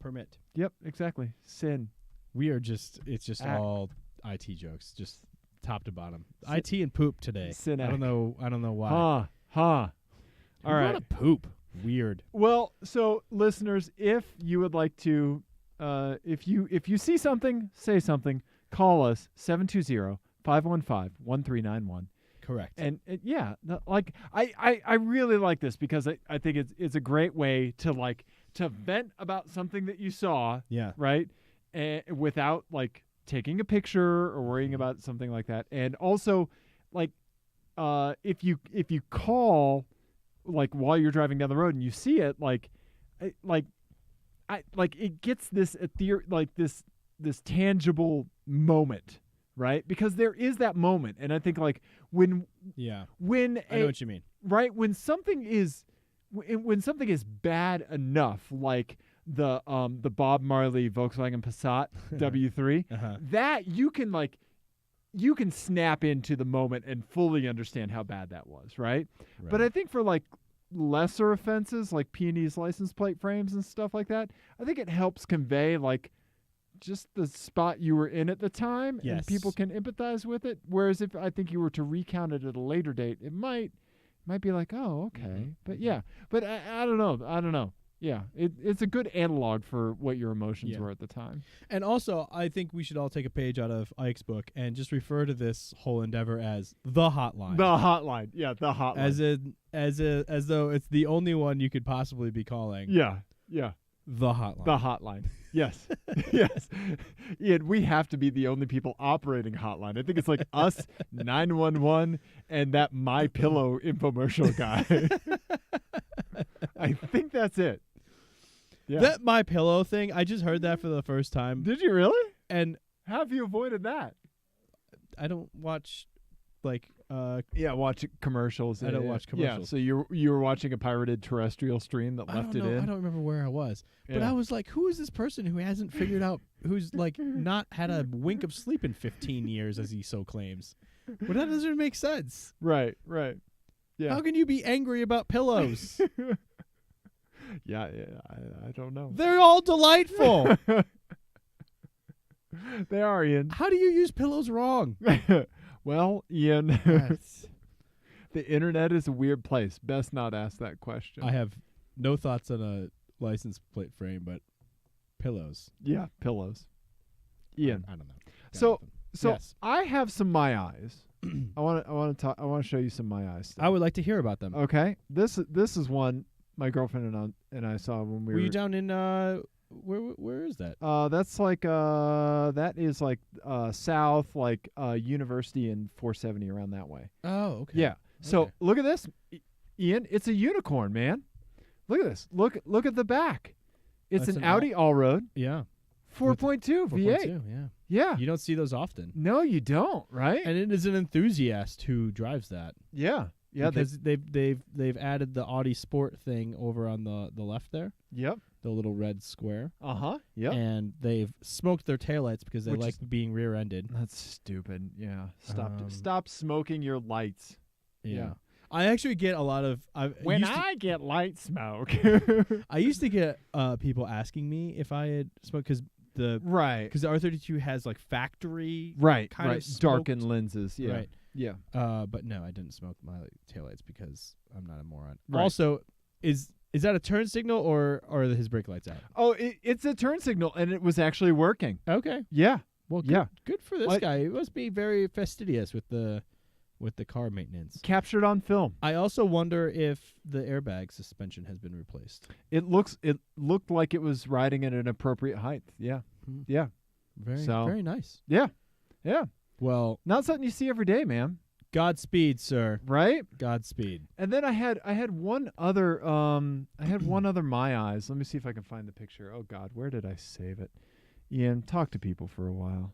Permit. Yep. Exactly. Sin. We are just. It's just Act. all IT jokes, just top to bottom. IT and poop today. Synac. I don't know why. All right. What a poop. Weird. Well, so listeners, if you would like to, if you see something, say something, call us 720-515-1391. Correct. And like I really like this because I think it's a great way to vent about something that you saw, Yeah. right? And without like taking a picture or worrying about something like that. And also, like, if you call, like while you're driving down the road and you see it, it gets this this tangible moment, right? Because there is that moment, and I think like when I know what you mean. right when something is bad enough, like the Bob Marley Volkswagen Passat W3, Uh-huh. that you can snap into the moment and fully understand how bad that was, right? But I think for like lesser offenses like P&E's license plate frames and stuff like that, I think it helps convey like just the spot you were in at the time, and Yes. people can empathize with it. Whereas if I think you were to recount it at a later date, it might be like, oh, okay. Mhm. But yeah, but I don't know. Yeah, it's a good analog for what your emotions Yeah. were at the time. And also, I think we should all take a page out of Ike's book and just refer to this whole endeavor as the hotline. The hotline. Yeah, the hotline. As though it's the only one you could possibly be calling. Yeah. The hotline. The hotline. Yes. Yes. Ian, we have to be the only people operating hotline. I think it's like us, 911, and that My Pillow infomercial guy. I think that's it. Yeah. That My Pillow thing, I just heard that for the first time. Did you really? And How have you avoided that? I don't watch Watch commercials. I don't watch commercials. Yeah, so you were watching a pirated terrestrial stream that left it in. I don't remember where I was. But Yeah. I was like, who is this person who hasn't figured out, who's like not had a wink of sleep in 15 years, as he so claims? But that doesn't make sense. Right. Yeah. How can you be angry about pillows? Yeah, I don't know. They're all delightful. They are, Ian. How do you use pillows wrong? Well, Ian, That's- the internet is a weird place. Best not ask that question. I have no thoughts on a license plate frame, but pillows. Yeah, pillows. Ian. I don't know. Got So nothing. So Yes. I have some my eyes. I want to show you some my eyes stuff. I would like to hear about them. Okay. This is one my girlfriend and I saw when we Were you down in where is that? That's like that is like south, like University and 470 around that way. Oh, okay. Yeah. So Okay. look at this, Ian. It's a unicorn, man. Look at this. Look at the back. It's That's an an all- Audi Allroad, Yeah. 4.2 V8. 4.2, yeah. Yeah. You don't see those often. No, you don't, right? And it is an enthusiast who drives that. yeah. Yeah. Because they've added the Audi Sport thing over on the left there, Yep. the little red square. Uh-huh. Yep. And they've smoked their taillights because they Which like is- being rear-ended. That's stupid. Yeah. Um, Stop smoking your lights. Yeah. I actually get a lot of Get light smoke. I used to get people asking me if I had smoked because the right. R32 has like factory Right. kind of right. Darkened lenses. Yeah. Right. Yeah. But no, I didn't smoke my taillights because I'm not a moron. Right. Also, is that a turn signal or are his brake lights out? Oh, it's a turn signal, and it was actually working. Okay. Yeah. Well, good, Yeah. good for this Like- guy. He must be very fastidious with the car maintenance. Captured on film. I also wonder if the airbag suspension has been replaced. It looked like it was riding at an appropriate height. Yeah. Hmm. Yeah. Very So- very nice. Yeah. Yeah. Well, Not something you see every day, man. Godspeed, sir. right? Godspeed. And then I had one other My Eyes. Let me see if I can find the picture. Oh God, where did I save it? Ian, talk to people for a while.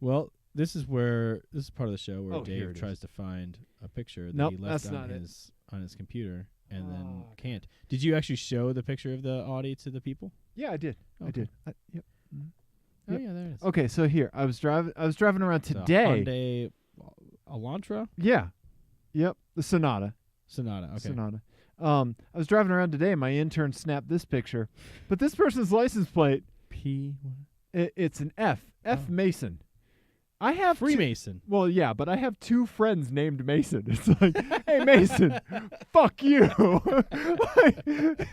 Well, this is part of the show where Oh, here Dave it tries is. to find a picture that Nope, he left that's not it. on his computer and then Oh, God. can't. Did you actually show the picture of the Audi to the people? Yeah, I did. I Okay. did. Yep. Oh Yep. yeah, there it is. Okay, so here I was driving around It's a today. Hyundai Elantra Yeah. Yep. The Sonata. Sonata. Okay. Sonata. I was driving around today. My intern snapped this picture, but this person's license plate. P. It's an F. F Oh. Mason. I have Freemason. Well, yeah, but I have 2 friends named Mason. It's like, hey, Mason, fuck you. Like,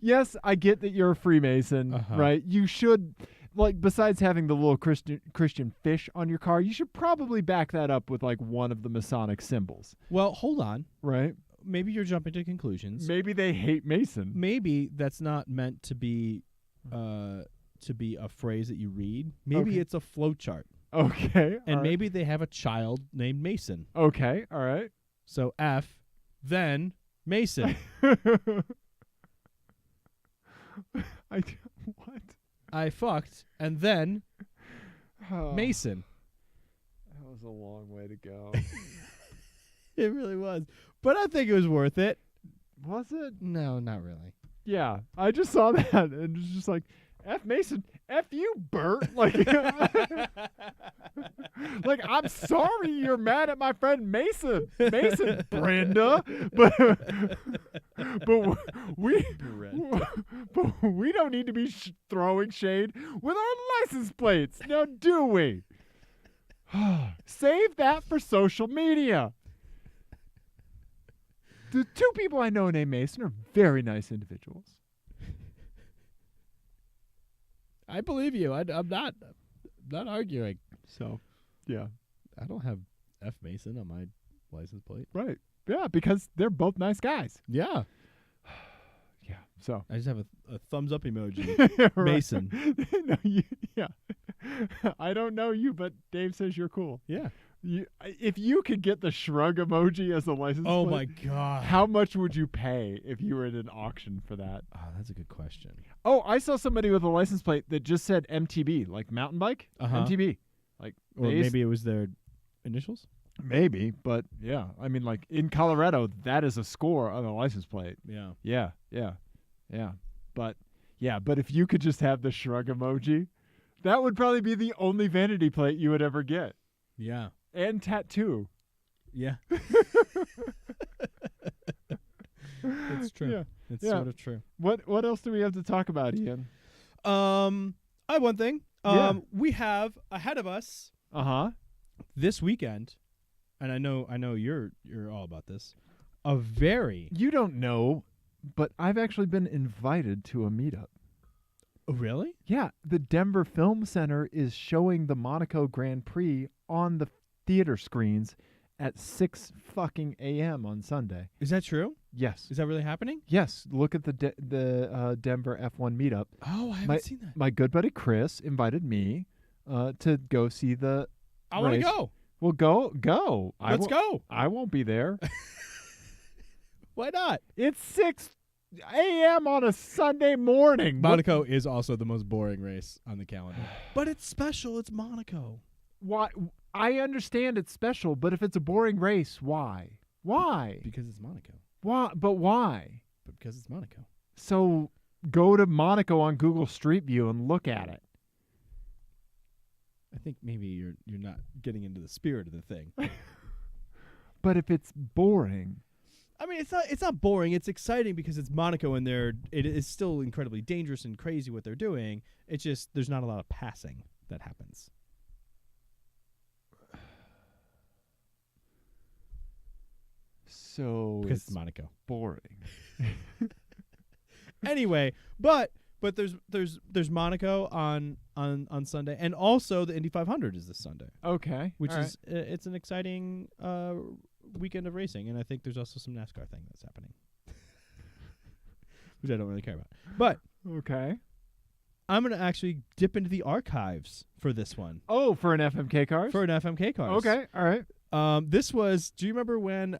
yes, I get that you're a Freemason, Uh-huh. right? You should, like, besides having the little Christian fish on your car, you should probably back that up with, like, one of the Masonic symbols, Well, hold on. right? Maybe you're jumping to conclusions. Maybe they hate Mason. Maybe that's not meant to be a phrase that you read. Maybe Okay. it's a flow chart. Okay. And all right. maybe they have a child named Mason. Okay, all right. So F, then Mason. What? I fucked, and then Oh, Mason. That was a long way to go. It really was. But I think it was worth it. Was it? No, not really. Yeah, I just saw that and it was just like, F Mason, F you, Bert. Like, like, I'm sorry you're mad at my friend Mason, Brenda, but we don't need to be throwing shade with our license plates, now do we? Save that for social media. The 2 people I know named Mason are very nice individuals. I believe you. I'm not arguing. So, yeah. I don't have F Mason on my license plate. Right. Yeah, because they're both nice guys. Yeah. Yeah. So, I just have a thumbs up emoji. Right. Mason. No, yeah. I don't know you, but Dave says you're cool. Yeah. If you could get the shrug emoji as a license Oh plate, my god. how much would you pay if you were at an auction for that? Oh, that's a good question. Oh, I saw somebody with a license plate that just said MTB, like mountain bike. Uh-huh. MTB. Like, Or they maybe it was their initials? maybe, but yeah. I mean, like, in Colorado, that is a score on a license plate. Yeah. Yeah. But if you could just have the shrug emoji, that would probably be the only vanity plate you would ever get. Yeah. And tattoo. Yeah. It's true. Yeah. It's Yeah. sort of true. What else do we have to talk about, Ian? I have one thing. Yeah. We have ahead of us Uh-huh. this weekend, and I know you're all about this. A very You don't know, but I've actually been invited to a meetup. Oh, really? Yeah, the Denver Film Center is showing the Monaco Grand Prix on the theater screens at 6 fucking a.m. on Sunday. Is that true? Yes. Is that really happening? Yes, look at the Denver F1 meetup. Oh, I haven't seen that. My good buddy Chris invited me to go see the I want to race. go. Well, go. Let's go. I won't be there. Why not? It's 6 a.m. on a Sunday morning. Monaco is also the most boring race on the calendar. But it's special. It's Monaco. Why? I understand it's special, but if it's a boring race, why? Why? Because it's Monaco. Why? But why? But because it's Monaco. So go to Monaco on Google Street View and look at it. I think maybe you're not getting into the spirit of the thing. But if it's boring, I mean, it's not boring. It's exciting because it's Monaco and it is still incredibly dangerous and crazy what they're doing. It's just there's not a lot of passing that happens. so Because it's it's Monaco. boring. Anyway, but there's Monaco on Sunday, and also the Indy 500 is this Sunday, Okay. which all right. is it's an exciting weekend of racing, and I think there's also some NASCAR thing that's happening, which I don't really care about. But Okay. I'm gonna actually dip into the archives for this one Oh, for an FMK cars? for an FMK cars. Okay. All right. This was. Do you remember when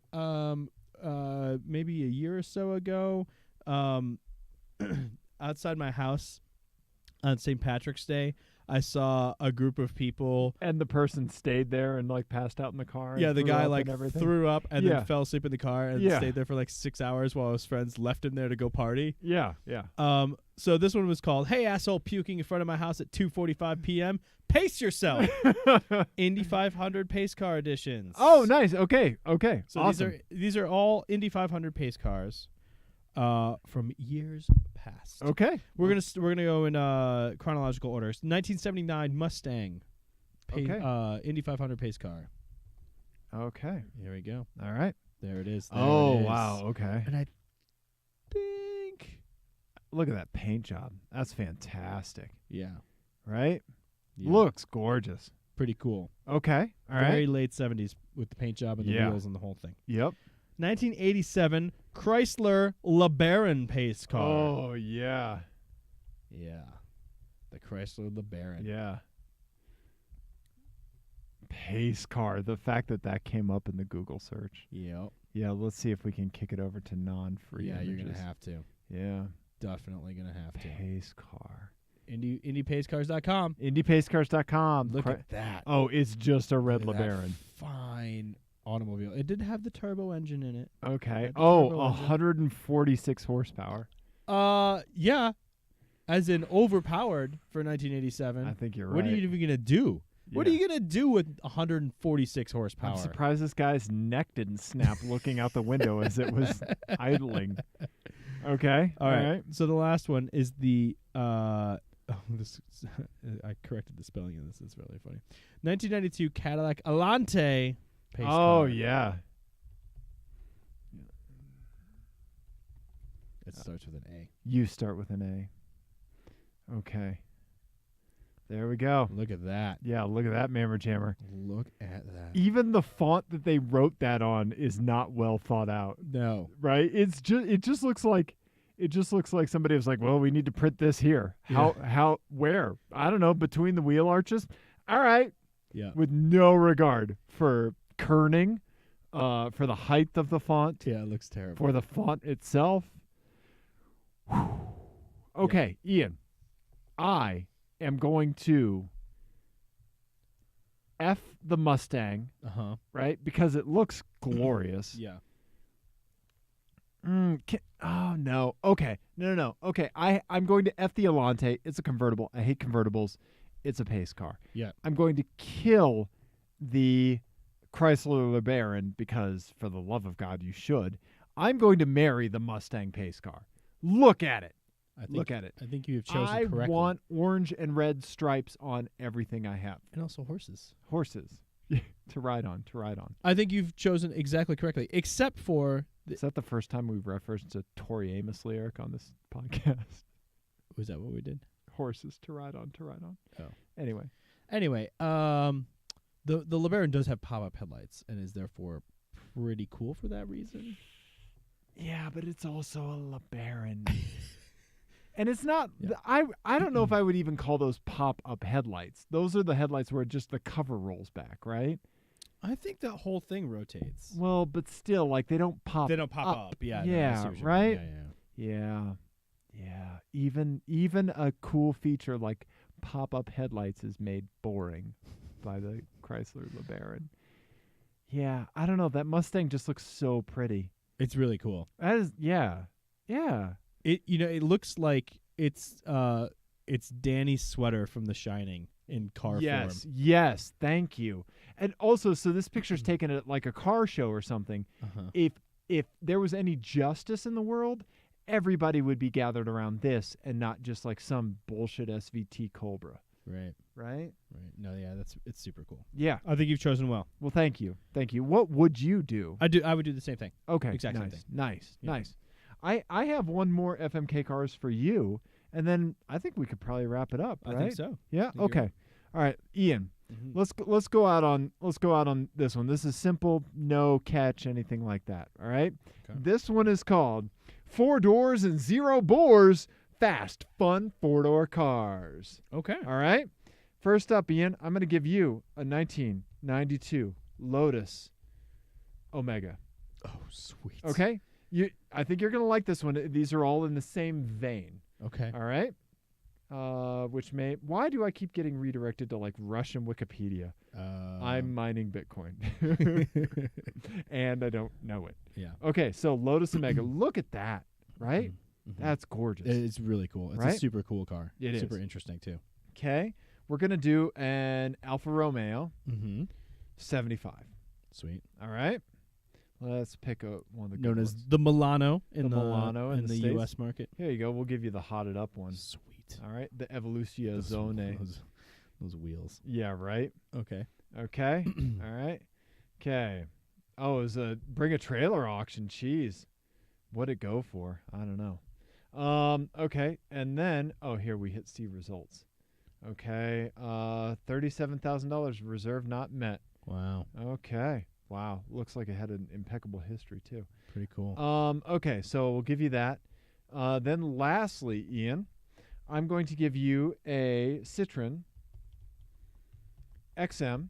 maybe a year or so ago, outside my house on St. Patrick's Day, I saw a group of people. And the person stayed there and like passed out in the car. Yeah, and the threw guy up like and everything. threw up and Yeah. then fell asleep in the car and Yeah. stayed there for like 6 hours while his friends left him there to go party. Yeah, yeah. So this one was called "Hey Asshole Puking in Front of My House at 2:45 p.m. Pace Yourself." Indy 500 pace car editions. Oh, nice. Okay, okay. So awesome. these are all Indy 500 pace cars from years past. Okay. We're gonna go in chronological order. 1979 Mustang, Indy 500 pace car. Okay. Here we go. All right. There it is. There Oh, it is. wow. Okay. And I think, Look at that paint job. That's fantastic. yeah, Right? yeah. Looks gorgeous. pretty cool. Okay. All right. Very late 70s with the paint job and the Yeah. wheels and the whole thing. Yep. 1987 Chrysler LeBaron pace car. Oh, yeah. Yeah, the Chrysler LeBaron. Yeah. Pace car. The fact that came up in the Google search. Yep. Yeah, let's see if we can kick it over to non-free Yeah, you're gonna images. have to. Yeah. Definitely gonna have to. Pace car. IndyPaceCars.com. IndyPaceCars.com. Look at that. Oh, it's just a red Look at that LeBaron. Fine automobile. It did have the turbo engine in it. Okay. Had the Oh, turbo engine. 146 horsepower. Yeah, as in overpowered for 1987. I think you're right. What are you even gonna do? What are Yeah. you gonna do with 146 horsepower? I'm surprised this guy's neck didn't snap looking out the window as it was idling. Okay. All right. So the last one is the this I corrected the spelling of this. It's really funny. 1992 Cadillac Alante pace Oh, car. yeah. It starts with an A. You start with an A. Okay. There we go. Look at that. Yeah, look at that mammer jammer. Look at that. Even the font that they wrote that on is not well thought out, No. right? It just looks like somebody was like, "Well, we need to print this here." Where? I don't know, between the wheel arches. All right. Yeah. With no regard for kerning, for the height of the font, Yeah, it looks terrible. for the font itself. Whew. Okay, Ian, I am going to F the Mustang, right? Because it looks glorious. Yeah. Oh, no. Okay. No. Okay, I'm going to F the Alante. It's a convertible. I hate convertibles. It's a pace car. Yeah. I'm going to kill the Chrysler LeBaron because, for the love of God, you should. I'm going to marry the Mustang pace car. Look at it. Look at it. I think you have chosen I correctly. want orange and red stripes on everything I have. and also horses. Horses to ride on. I think you've chosen exactly correctly, except for Is that the first time we've referenced a Tori Amos lyric on this podcast? was that what we did? Horses to ride on. Oh. Anyway. The LeBaron does have pop-up headlights and is therefore pretty cool for that reason. Yeah, but it's also a LeBaron. And it's not, I don't know if I would even call those pop-up headlights. Those are the headlights where just the cover rolls back, right? I think that whole thing rotates. Well, but still, like, they don't pop They don't pop up. Yeah. no, I Yeah, see what you mean. right? Yeah. Yeah. Even a cool feature like pop-up headlights is made boring by the Chrysler LeBaron. Yeah, I don't know. That Mustang just looks so pretty. It's really cool. That is, yeah. It looks like it's Danny's sweater from The Shining in car form. Yes, thank you. And also, so this picture's taken at like a car show or something. Uh-huh. If there was any justice in the world, everybody would be gathered around this and not just like some bullshit SVT Cobra. Right. Right? No, yeah, it's super cool. Yeah. I think you've chosen well. Well, thank you. What would you do? I would do the same thing. Okay. Exact same nice. thing. Nice. Yeah. Nice. I have one more FMK cars for you, and then I think we could probably wrap it up, right? I think so. Yeah. I think you're Okay. right. All right, Ian. Mhm. Let's go out on this one. This is simple, no catch, anything like that. All right. Okay. This one is called 4 Doors and 0 Bores, Fast, Fun 4-Door Cars. Okay. All right. First up, Ian, I'm going to give you a 1992 Lotus, Omega. Oh, sweet. Okay? I think you're going to like this one. These are all in the same vein. Okay. All right? Why do I keep getting redirected to like Russian Wikipedia? I'm mining Bitcoin. And I don't know it. Yeah. Okay, so Lotus Omega. Look at that, right? Mhm. That's gorgeous. It's really cool. It's Right? a super cool car. It is. Super interesting, too. Okay, we're going to do an Alfa Romeo Mm-hmm. 75. Sweet. All right? Let's pick one of the good Known as ones. the Milano in The Milano in in the the States? U.S. market. Here you go. We'll give you the hotted up one. Sweet. All right, the Evolution Those- Zone. Those wheels. Yeah, right? Okay. Okay. All right. Okay. Oh, it was a bring a trailer auction. Jeez. What'd it go for? I don't know. Okay. And then, here we hit see results. Okay. $37,000 reserve not met. Wow. Okay. Wow. Looks like it had an impeccable history too. Pretty cool. Okay. So we'll give you that. Then lastly, Ian, I'm going to give you a Citroen XM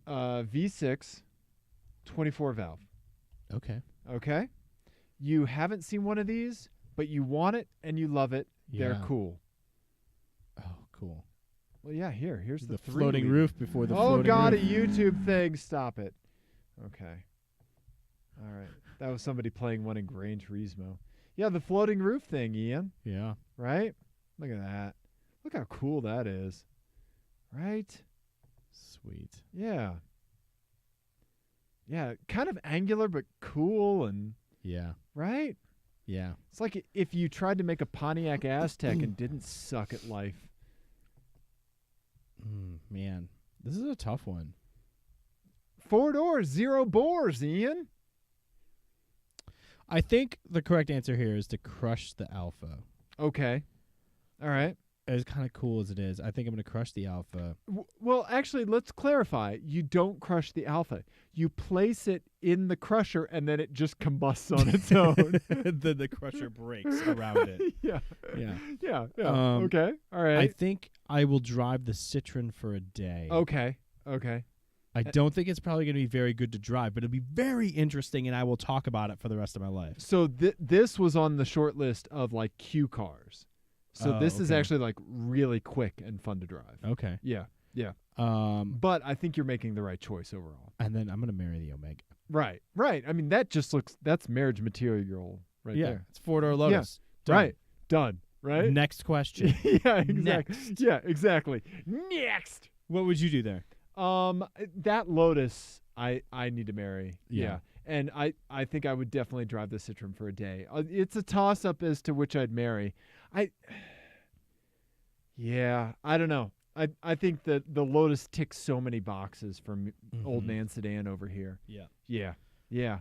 V6 24 valve. Okay. Okay? You haven't seen one of these, but you want it and you love it. They're Yeah. cool. Oh, cool. Well, yeah, here's the three floating we- roof before the Oh, floating God, roof. a YouTube thing. Stop it. Okay. All right. That was somebody playing one in Gran Turismo. Yeah, the floating roof thing, Ian. Yeah. Right? Look at that. Look how cool that is. Right? Sweet. Yeah. Yeah, kind of angular but cool and Yeah. right? Yeah. It's like if you tried to make a Pontiac Aztec and didn't suck at life. Man, this is a tough one. 4 doors, 0 bores, Ian. I think the correct answer here is to crush the Alpha. Okay. All right. As kind of cool as it is, I think I'm going to crush the Alpha. Well, actually, let's clarify. You don't crush the Alpha. You place it in the crusher, and then it just combusts on its own. then the crusher breaks around it. Yeah. Yeah. Yeah. Yeah. Um, Okay. All right. I think I will drive the Citroen for a day. Okay. Okay. I don't think it's probably going to be very good to drive, but it'll be very interesting, and I will talk about it for the rest of my life. So this was on the short list of like Q cars. So Oh, this is okay. actually like really quick and fun to drive. Okay. Yeah. Yeah. But But I think you're making the right choice overall. and then I'm going to marry the Omega. Right. Right. I mean, that's marriage material right yeah, there. it's 4-door Lotus. Done. Right. Done. Right. Next question. Yeah. Exactly. Next. Yeah. Exactly. Next. What would you do there? That Lotus, I need to marry. Yeah. And I think I would definitely drive the Citroen for a day. It's a toss up as to which I'd marry. I don't know. I think that the Lotus ticks so many boxes from old Mhm. man sedan over here. Yeah. Yeah. Yeah.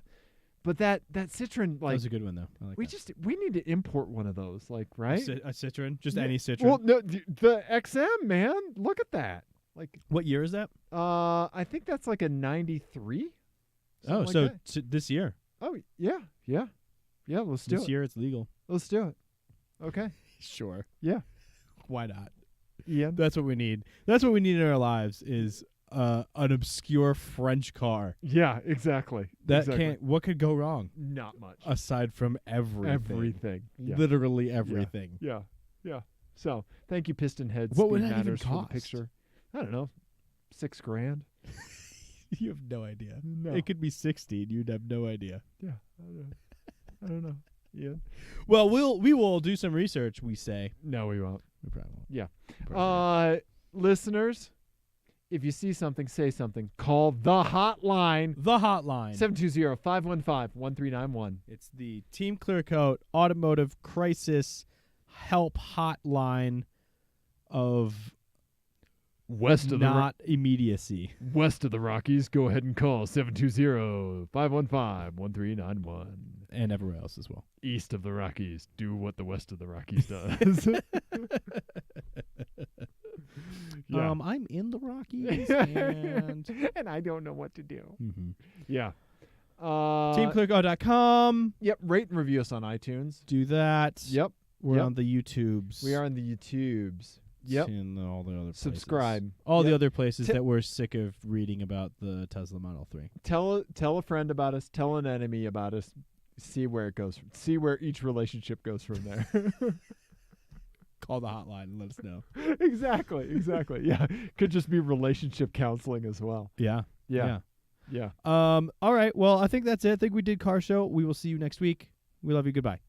But that Citroen, That like, was a good one, though. I like that. we need to import one of those, like, right? A Citroen? Just Yeah. any Citroen? Well, no, the XM, man. Look at that. Like, What year is that? I think that's like a 93. Oh, Something so like that. this year. Oh, yeah. Yeah. Yeah, let's do This it. year it's legal. Let's do it. Okay. Sure. Yeah. Why not? Ian. That's what we need. That's what we need in our lives is an obscure French car. Yeah, exactly. That Exactly. can't. What could go wrong Not much. aside from everything? Everything. Yeah. Literally everything. Yeah. Yeah. So, thank you, Piston Head. What would Speed that even Matters, for the cost? picture. I don't know. $6,000. You have no idea. No. It could be 60 and you'd have no idea. Yeah. I don't know. Yeah. Well, we will do some research, we say. No, we won't. We probably won't. Yeah. Probably Listeners, if you see something, say something. Call the hotline. the hotline. 720-515-1391. It's the Team Clearcoat Automotive Crisis Help Hotline of West not immediacy. West of the Rockies, go ahead and call 720-515-1391. And everywhere else as well. East of the Rockies, do what the west of the Rockies does. Yeah. I'm in the Rockies and and I don't know what to do. Yeah. TeamClearCoat.com. Yep. Rate and review us on iTunes. Do that. Yep. We're Yep. on the YouTubes. We are on the YouTubes. Yep. And all the other places. Subscribe. All the Yep. other places Ti- that we're sick of reading about the Tesla Model 3. Tell a friend about us. Tell an enemy about us. See where it goes. See where each relationship goes from there. Call the hotline and let us know. Exactly. Yeah. Could just be relationship counseling as well. Yeah. Yeah. All right. Well, I think that's it. I think we did car show. We will see you next week. We love you. Goodbye.